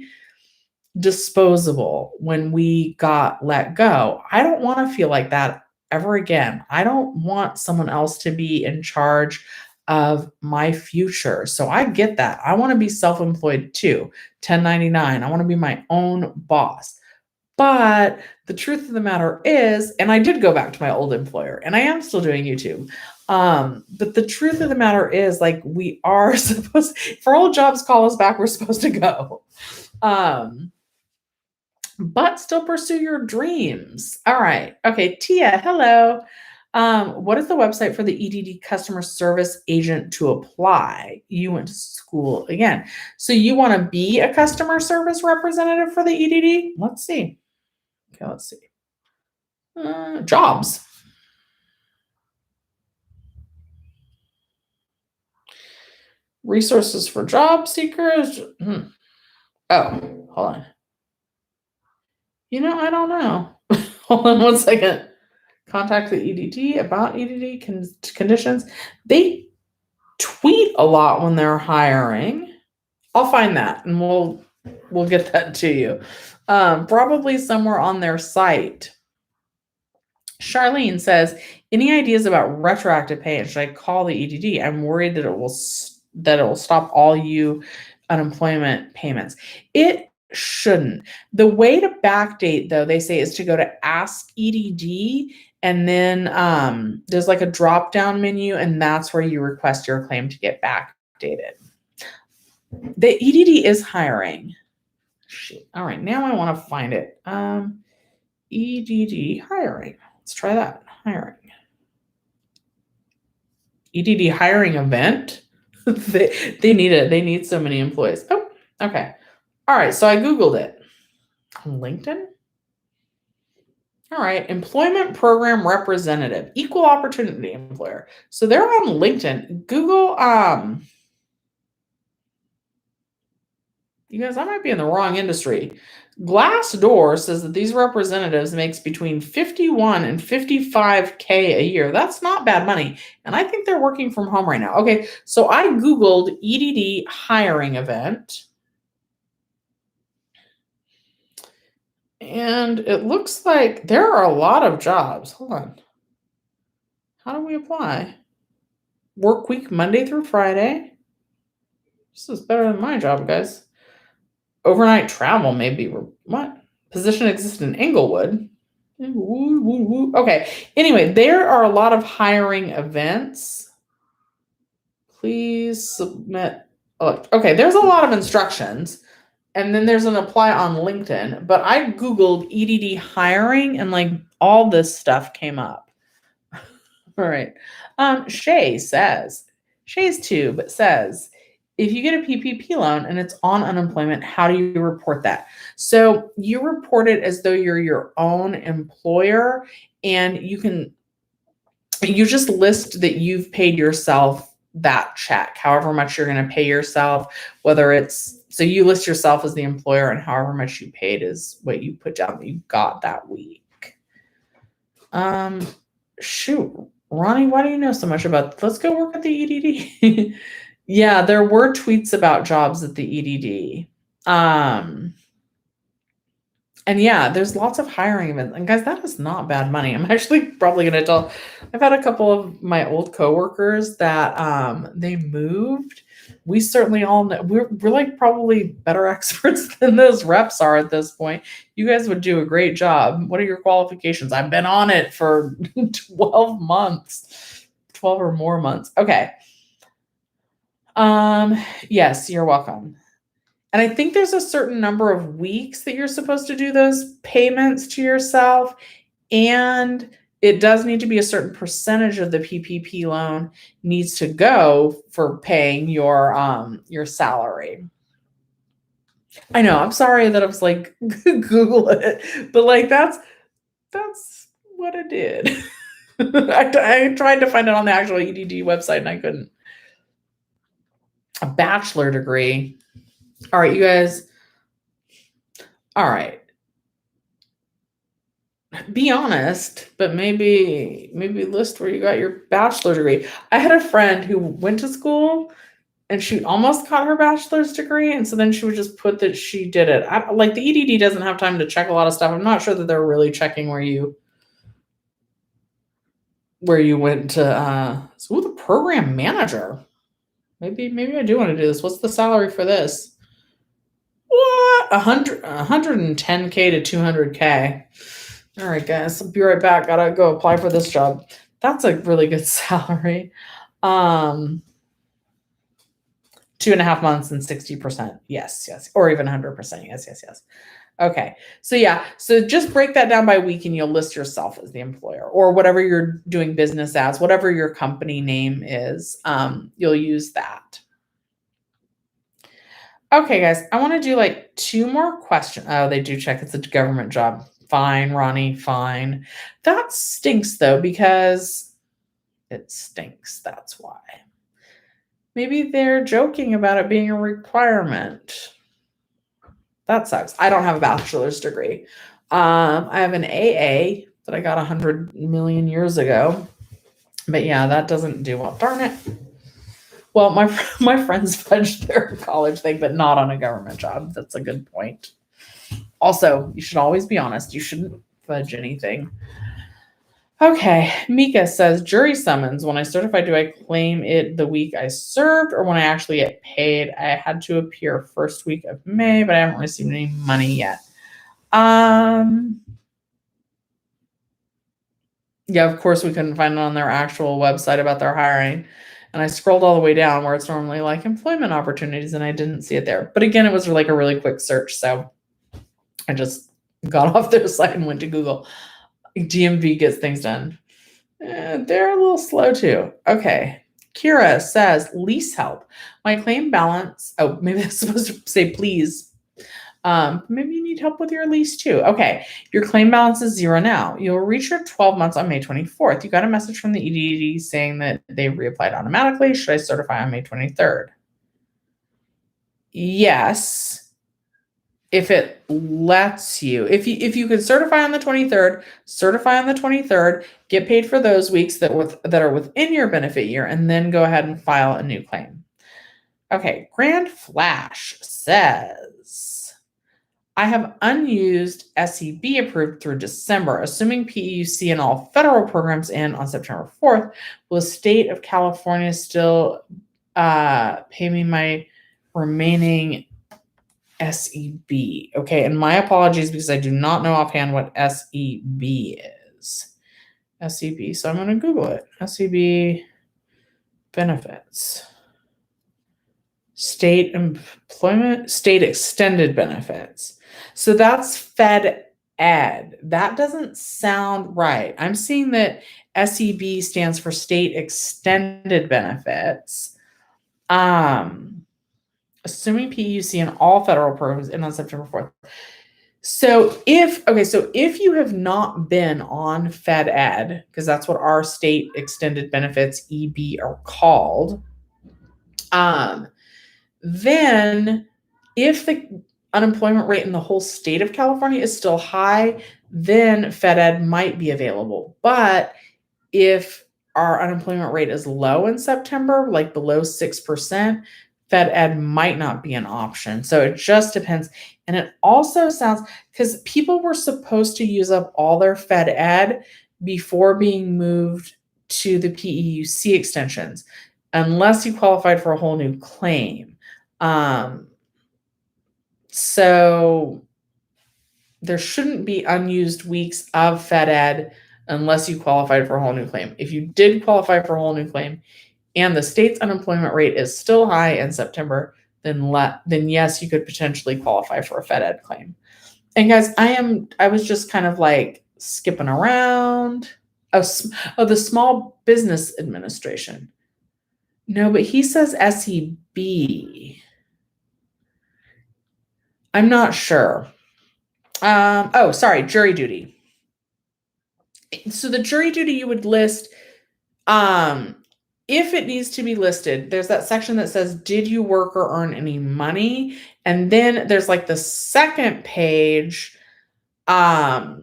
disposable when we got let go. I don't want to feel like that ever again. I don't want someone else to be in charge of my future. So I get that. I want to be self-employed too. 1099. I want to be my own boss. But the truth of the matter is, and I did go back to my old employer and I am still doing YouTube. But the truth of the matter is, like, we are supposed, for all jobs call us back, we're supposed to go. But still pursue your dreams. All right. Okay. Tia, hello. What is the website for the EDD customer service agent to apply? You went to school again. So you want to be a customer service representative for the EDD? Let's see. Okay, let's see. Jobs. Resources for job seekers. Oh, hold on. I don't know. Hold on one second. Contact the EDD about EDD conditions. They tweet a lot when they're hiring. I'll find that and we'll get that to you. Probably somewhere on their site. Charlene says, any ideas about retroactive pay? And should I call the EDD? I'm worried that it will stop all you unemployment payments. It shouldn't. The way to backdate, though, they say, is to go to Ask EDD, and then there's like a drop down menu, and that's where you request your claim to get backdated. The EDD is hiring. Shit. All right, now I want to find it. EDD hiring. Let's try that. Hiring. EDD hiring event. they need it. They need so many employees. Oh, okay. All right. So I Googled it. On LinkedIn. All right. Employment program representative, equal opportunity employer. So they're on LinkedIn. Google. You guys, I might be in the wrong industry. Glassdoor says that these representatives makes between 51 and 55K a year. That's not bad money. And I think they're working from home right now. Okay, so I Googled EDD hiring event. And it looks like there are a lot of jobs. Hold on. How do we apply? Work week Monday through Friday. This is better than my job, guys. Overnight travel, maybe. What? Position exists in Inglewood. Okay. Anyway, there are a lot of hiring events. Please submit. Oh, okay, there's a lot of instructions. And then there's an apply on LinkedIn. But I Googled EDD hiring and like all this stuff came up. All right. Shay's tube says, if you get a PPP loan and it's on unemployment, how do you report that? So you report it as though you're your own employer, and you just list that you've paid yourself that check, however much you're going to pay yourself, so you list yourself as the employer, and however much you paid is what you put down that you got that week. Shoot, Ronnie, why do you know so much about, let's go work at the EDD. Yeah, there were tweets about jobs at the EDD. And yeah, there's lots of hiring events. And guys, that is not bad money. I'm actually probably going to tell, I've had a couple of my old coworkers that they moved. We certainly all know, we're like probably better experts than those reps are at this point. You guys would do a great job. What are your qualifications? I've been on it for 12 months, 12 or more months. Okay. Yes, you're welcome. And I think there's a certain number of weeks that you're supposed to do those payments to yourself. And it does need to be a certain percentage of the PPP loan needs to go for paying your salary. I know, I'm sorry that I was like, Google it, but like, that's what I did. I tried to find it on the actual EDD website and I couldn't. A bachelor degree. All right, you guys. All right. Be honest, but maybe list where you got your bachelor's degree. I had a friend who went to school and she almost got her bachelor's degree, and so then she would just put that she did it. Like the EDD doesn't have time to check a lot of stuff. I'm not sure that they're really checking where you went to. The program manager. Maybe I do want to do this. What's the salary for this? What? 110K to 200K. All right, guys. I'll be right back. Gotta go apply for this job. That's a really good salary. 2.5 months and 60%. Yes. Or even 100%. Yes. Okay. So yeah. So just break that down by week and you'll list yourself as the employer or whatever you're doing business as, whatever your company name is. You'll use that. Okay, guys. I want to do like 2 more questions. Oh, they do check it's a government job. Fine, Ronnie, fine. That stinks though, because it stinks. That's why. Maybe they're joking about it being a requirement. That sucks. I don't have a bachelor's degree. I have an AA that I got 100 million years ago. But yeah, that doesn't do well. Darn it. Well, my friends fudged their college thing, but not on a government job. That's a good point. Also, you should always be honest. You shouldn't fudge anything. Okay, Mika says, jury summons. When I certify, do I claim it the week I served or when I actually get paid? I had to appear first week of May, but I haven't received any money yet. Yeah, of course we couldn't find it on their actual website about their hiring. And I scrolled all the way down where it's normally like employment opportunities and I didn't see it there. But again, it was like a really quick search. So I just got off their site and went to Google. DMV gets things done. They're a little slow too. Okay. Kira says, lease help. My claim balance. Oh, maybe that's supposed to say please. Maybe you need help with your lease too. Okay. Your claim balance is 0 now. You'll reach your 12 months on May 24th. You got a message from the EDD saying that they reapplied automatically. Should I certify on May 23rd? Yes. If it lets you, if you could certify on the 23rd, certify on the 23rd, get paid for those weeks that are within your benefit year, and then go ahead and file a new claim. Okay, Grand Flash says, I have unused SEB approved through December. Assuming PEUC and all federal programs end on September 4th, will the state of California still pay me my remaining SEB? Okay, and my apologies because I do not know offhand what SEB is. SEB, so I'm going to Google it. SEB benefits. State employment, state extended benefits. So that's Fed Ed. That doesn't sound right. I'm seeing that SEB stands for state extended benefits. Assuming PUC and all federal programs end on September 4th. So if you have not been on Fed Ed, because that's what our state extended benefits EB are called, then if the unemployment rate in the whole state of California is still high, then Fed Ed might be available. But if our unemployment rate is low in September, like below 6%, Fed Ed might not be an option. So it just depends. And it also sounds, because people were supposed to use up all their Fed Ed before being moved to the PEUC extensions, unless you qualified for a whole new claim. So there shouldn't be unused weeks of Fed Ed unless you qualified for a whole new claim. If you did qualify for a whole new claim and the state's unemployment rate is still high in September, then yes, you could potentially qualify for a Fed Ed claim. And guys, I was just kind of like skipping around. Oh, the Small Business Administration. No, but he says SEB. I'm not sure. Sorry, jury duty. So the jury duty you would list, if it needs to be listed, there's that section that says, did you work or earn any money? And then there's like the second page that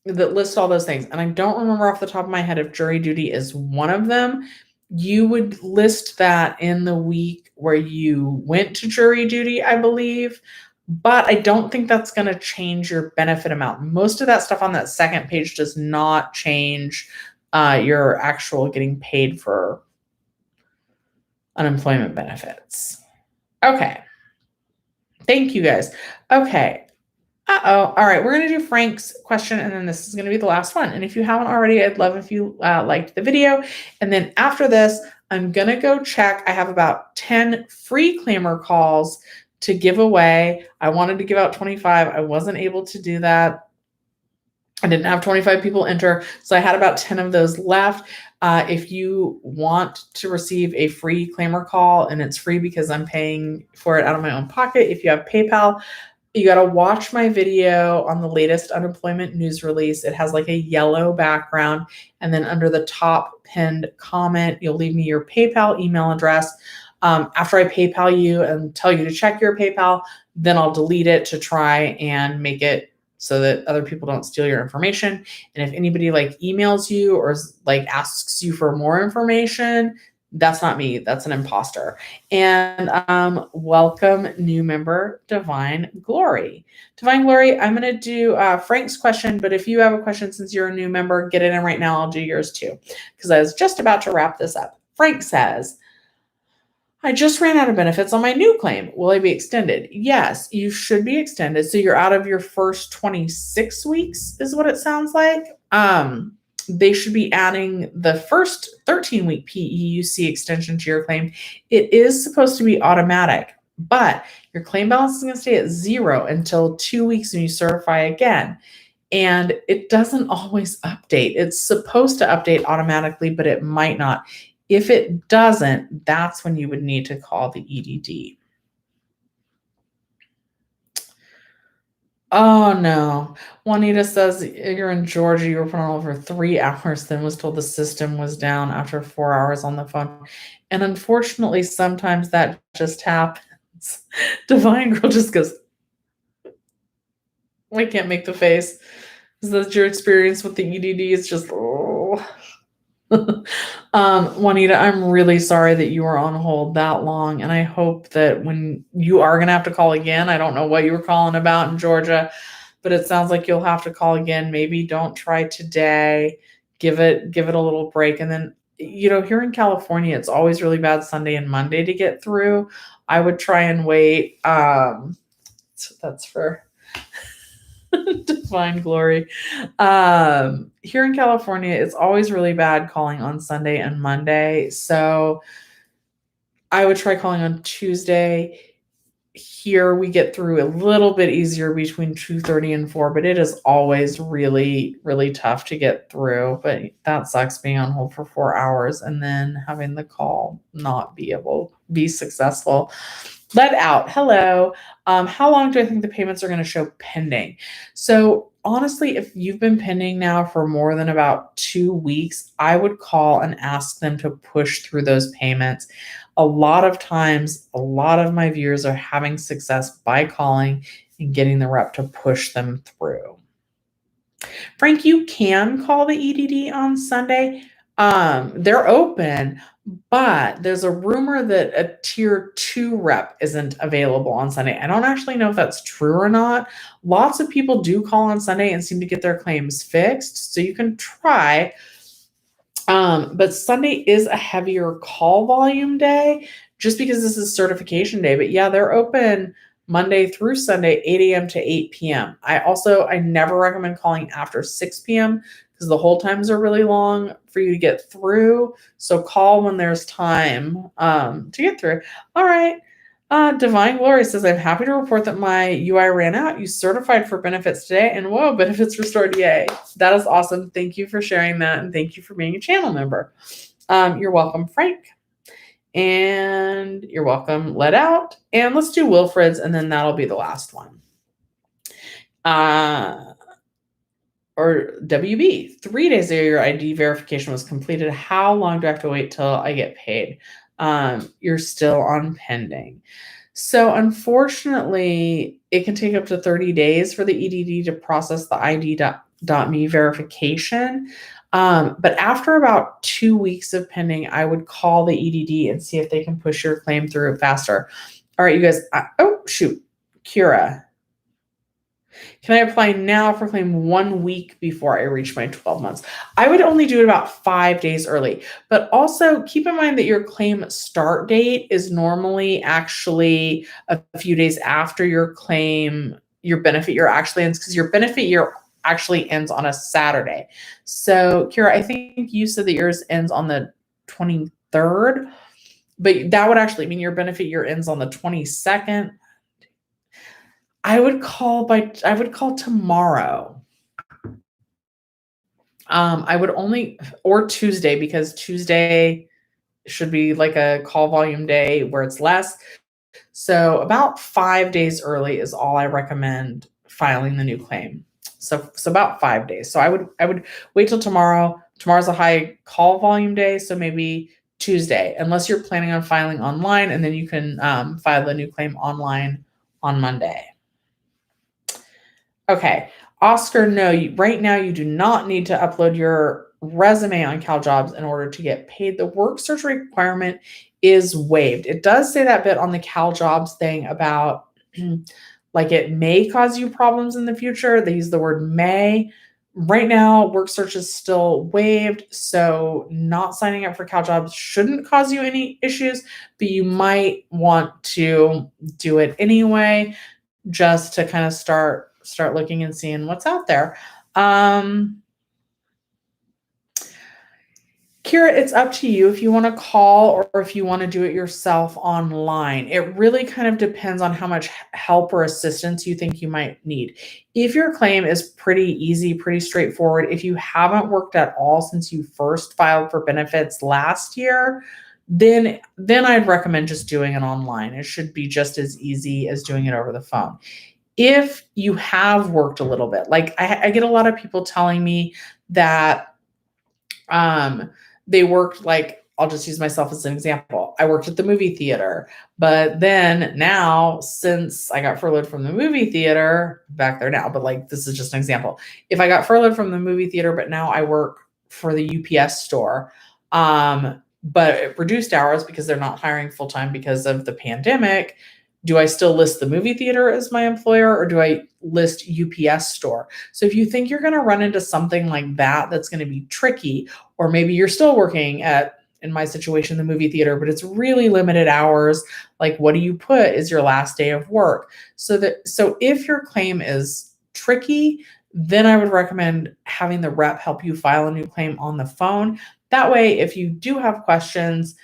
lists all those things. And I don't remember off the top of my head if jury duty is one of them. You would list that in the week where you went to jury duty, I believe. But I don't think that's going to change your benefit amount. Most of that stuff on that second page does not change your actual getting paid for unemployment benefits. Okay. Thank you guys. Okay. All right. We're going to do Frank's question, and then this is going to be the last one. And if you haven't already, I'd love if you liked the video. And then after this, I'm going to go check. I have about 10 free Claimyr calls to give away. I wanted to give out 25. I wasn't able to do that. I didn't have 25 people enter, so I had about 10 of those left. If you want to receive a free Claimyr call, and it's free because I'm paying for it out of my own pocket, if you have PayPal, you got to watch my video on the latest unemployment news release. It has like a yellow background, and then under the top pinned comment, you'll leave me your PayPal email address. After I PayPal you and tell you to check your PayPal, then I'll delete it to try and make it so that other people don't steal your information. And if anybody like emails you or like asks you for more information, that's not me. That's an imposter. And welcome new member, Divine Glory. Divine Glory, I'm going to do Frank's question, but if you have a question since you're a new member, get it in right now. I'll do yours too, because I was just about to wrap this up. Frank says, I just ran out of benefits on my new claim. Will I be extended? Yes, you should be extended. So you're out of your first 26 weeks is what it sounds like. They should be adding the first 13-week PEUC extension to your claim. It is supposed to be automatic, but your claim balance is going to stay at 0 until 2 weeks when you certify again. And it doesn't always update. It's supposed to update automatically, but it might not. If it doesn't, that's when you would need to call the EDD. Oh no. Juanita says you're in Georgia. You were put on hold for 3 hours, then was told the system was down after 4 hours on the phone. And unfortunately, sometimes that just happens. Divine Girl just goes, I can't make the face. Is that your experience with the EDD? It's just, oh. Juanita, I'm really sorry that you were on hold that long, and I hope that when you are going to have to call again, I don't know what you were calling about in Georgia, but it sounds like you'll have to call again. Maybe don't try today. Give it a little break. And then, here in California, it's always really bad Sunday and Monday to get through. I would try and wait. So that's for Divine Glory. Here in California, it's always really bad calling on Sunday and Monday. So I would try calling on Tuesday. Here we get through a little bit easier between 2:30 and 4, but it is always really, really tough to get through. But that sucks, being on hold for 4 hours and then having the call not be successful. Let out. Hello. How long do I think the payments are going to show pending? So honestly, if you've been pending now for more than about 2 weeks, I would call and ask them to push through those payments. A lot of times, a lot of my viewers are having success by calling and getting the rep to push them through. Frank, you can call the EDD on Sunday. They're open, but there's a rumor that a tier 2 rep isn't available on Sunday. I don't actually know if that's true or not. Lots of people do call on Sunday and seem to get their claims fixed, so you can try. But Sunday is a heavier call volume day just because this is certification day. But yeah, they're open Monday through Sunday, 8 a.m. to 8 p.m. I never recommend calling after 6 p.m. because the hold times are really long for you to get through. So call when there's time to get through. All right. Divine Glory says, I'm happy to report that my UI ran out. You certified for benefits today, and whoa, benefits restored. Yay. That is awesome. Thank you for sharing that, and thank you for being a channel member. You're welcome, Frank. And you're welcome, Let Out. And let's do Will. And then that'll be the last one. or WB, 3 days ago, your ID verification was completed. How long do I have to wait till I get paid? You're still on pending. So unfortunately, it can take up to 30 days for the EDD to process the ID.me verification. But after about 2 weeks of pending, I would call the EDD and see if they can push your claim through faster. All right, you guys. Oh, shoot. Kira. Can I apply now for claim 1 week before I reach my 12 months? I would only do it about 5 days early. But also keep in mind that your claim start date is normally actually a few days after your benefit year actually ends, because your benefit year actually ends on a Saturday. So, Kira, I think you said that yours ends on the 23rd, but that would actually mean your benefit year ends on the 22nd. I would call tomorrow. I would only, or Tuesday, because Tuesday should be like a call volume day where it's less. So about 5 days early is all I recommend filing the new claim. So about 5 days. So I would wait till tomorrow. Tomorrow's a high call volume day, so maybe Tuesday, unless you're planning on filing online, and then you can file the new claim online on Monday. Okay. Oscar, no, right now you do not need to upload your resume on CalJobs in order to get paid. The work search requirement is waived. It does say that bit on the CalJobs thing about like it may cause you problems in the future. They use the word may. Right now, work search is still waived, so not signing up for CalJobs shouldn't cause you any issues, but you might want to do it anyway, just to kind of start looking and seeing what's out there. Kira, it's up to you if you want to call or if you want to do it yourself online. It really kind of depends on how much help or assistance you think you might need. If your claim is pretty easy, pretty straightforward, if you haven't worked at all since you first filed for benefits last year, then I'd recommend just doing it online. It should be just as easy as doing it over the phone. If you have worked a little bit, like I get a lot of people telling me that they worked, like, I'll just use myself as an example. I worked at the movie theater, but then now, since I got furloughed from the movie theater, back there now, but like, this is just an example. If I got furloughed from the movie theater, but now I work for the UPS store, but reduced hours because they're not hiring full-time because of the pandemic, do I still list the movie theater as my employer, or do I list UPS store? So if you think you're going to run into something like that, that's going to be tricky, or maybe you're still working at, in my situation, the movie theater, but it's really limited hours, like what do you put is your last day of work? So if your claim is tricky, then I would recommend having the rep help you file a new claim on the phone. That way, if you do have questions,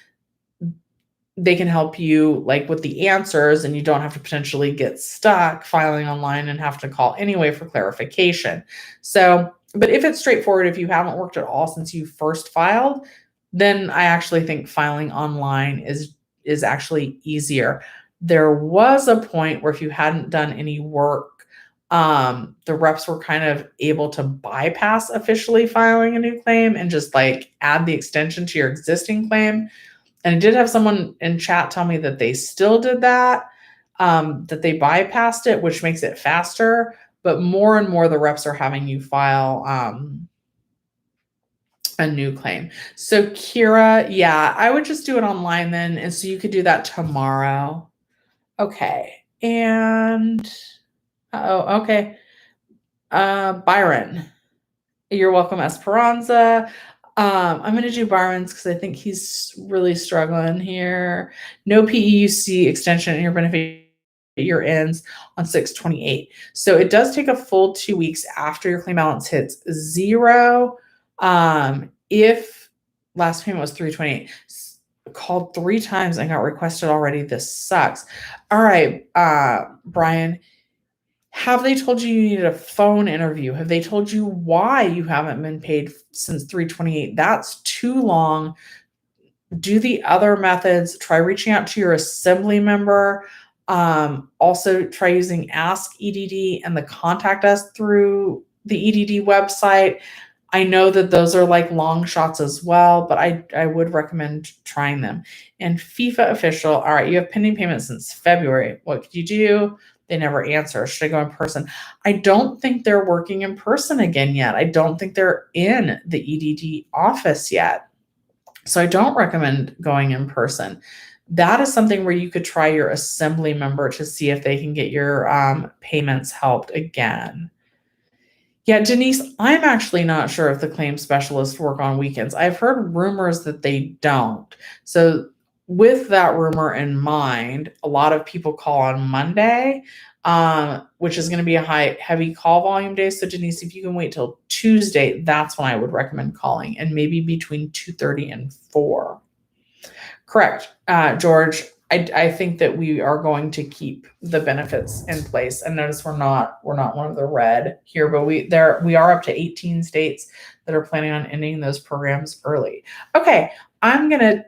they can help you like with the answers, and you don't have to potentially get stuck filing online and have to call anyway for clarification. So, but if it's straightforward, if you haven't worked at all since you first filed, then I actually think filing online is actually easier. There was a point where if you hadn't done any work, the reps were kind of able to bypass officially filing a new claim and just like add the extension to your existing claim. And I did have someone in chat tell me that they still did that, that they bypassed it, which makes it faster. But more and more, the reps are having you file a new claim. So Kira, yeah, I would just do it online then. And so you could do that tomorrow. Okay. And, okay. Byron, you're welcome, Esperanza. I'm going to do Byron's because I think he's really struggling here. No PEUC extension in your benefit year ends on 6/28. So it does take a full 2 weeks after your claim balance hits zero. If last payment was 3/28, called 3 times and got requested already. This sucks. All right, Brian. Have they told you you need a phone interview? Have they told you why you haven't been paid since 3/28? That's too long. Do the other methods. Try reaching out to your assembly member. Also try using Ask EDD and the contact us through the EDD website. I know that those are like long shots as well, but I would recommend trying them. And FIFA official, all right, you have pending payment since February. What could you do? They never answer. Should I go in person? I don't think they're working in person again yet. I don't think they're in the EDD office yet. So I don't recommend going in person. That is something where you could try your assembly member to see if they can get your payments helped again. Yeah, Denise, I'm actually not sure if the claims specialists work on weekends. I've heard rumors that they don't. So with that rumor in mind, a lot of people call on Monday, which is going to be a heavy call volume day. So Denise, if you can wait till Tuesday, that's when I would recommend calling, and maybe between 2:30 and 4. Correct. George, I think that we are going to keep the benefits in place. And notice we're not one of the red here, but we are up to 18 states that are planning on ending those programs early. Okay, I'm gonna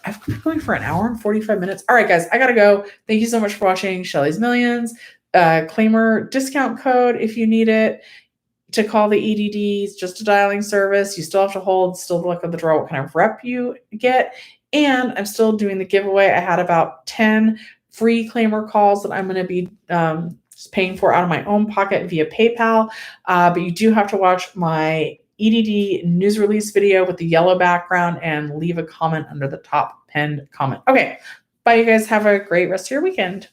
I've been going for an hour and 45 minutes. All right, guys, I gotta go. Thank you so much for watching Shelly's Millions. Claimyr discount code if you need it to call the EDDs, just a dialing service. You still have to hold, still the luck of the draw what kind of rep you get. And I'm still doing the giveaway. I had about 10 free Claimyr calls that I'm going to be paying for out of my own pocket via PayPal. But you do have to watch my EDD news release video with the yellow background and leave a comment under the top pinned comment. Okay. Bye, you guys. Have a great rest of your weekend.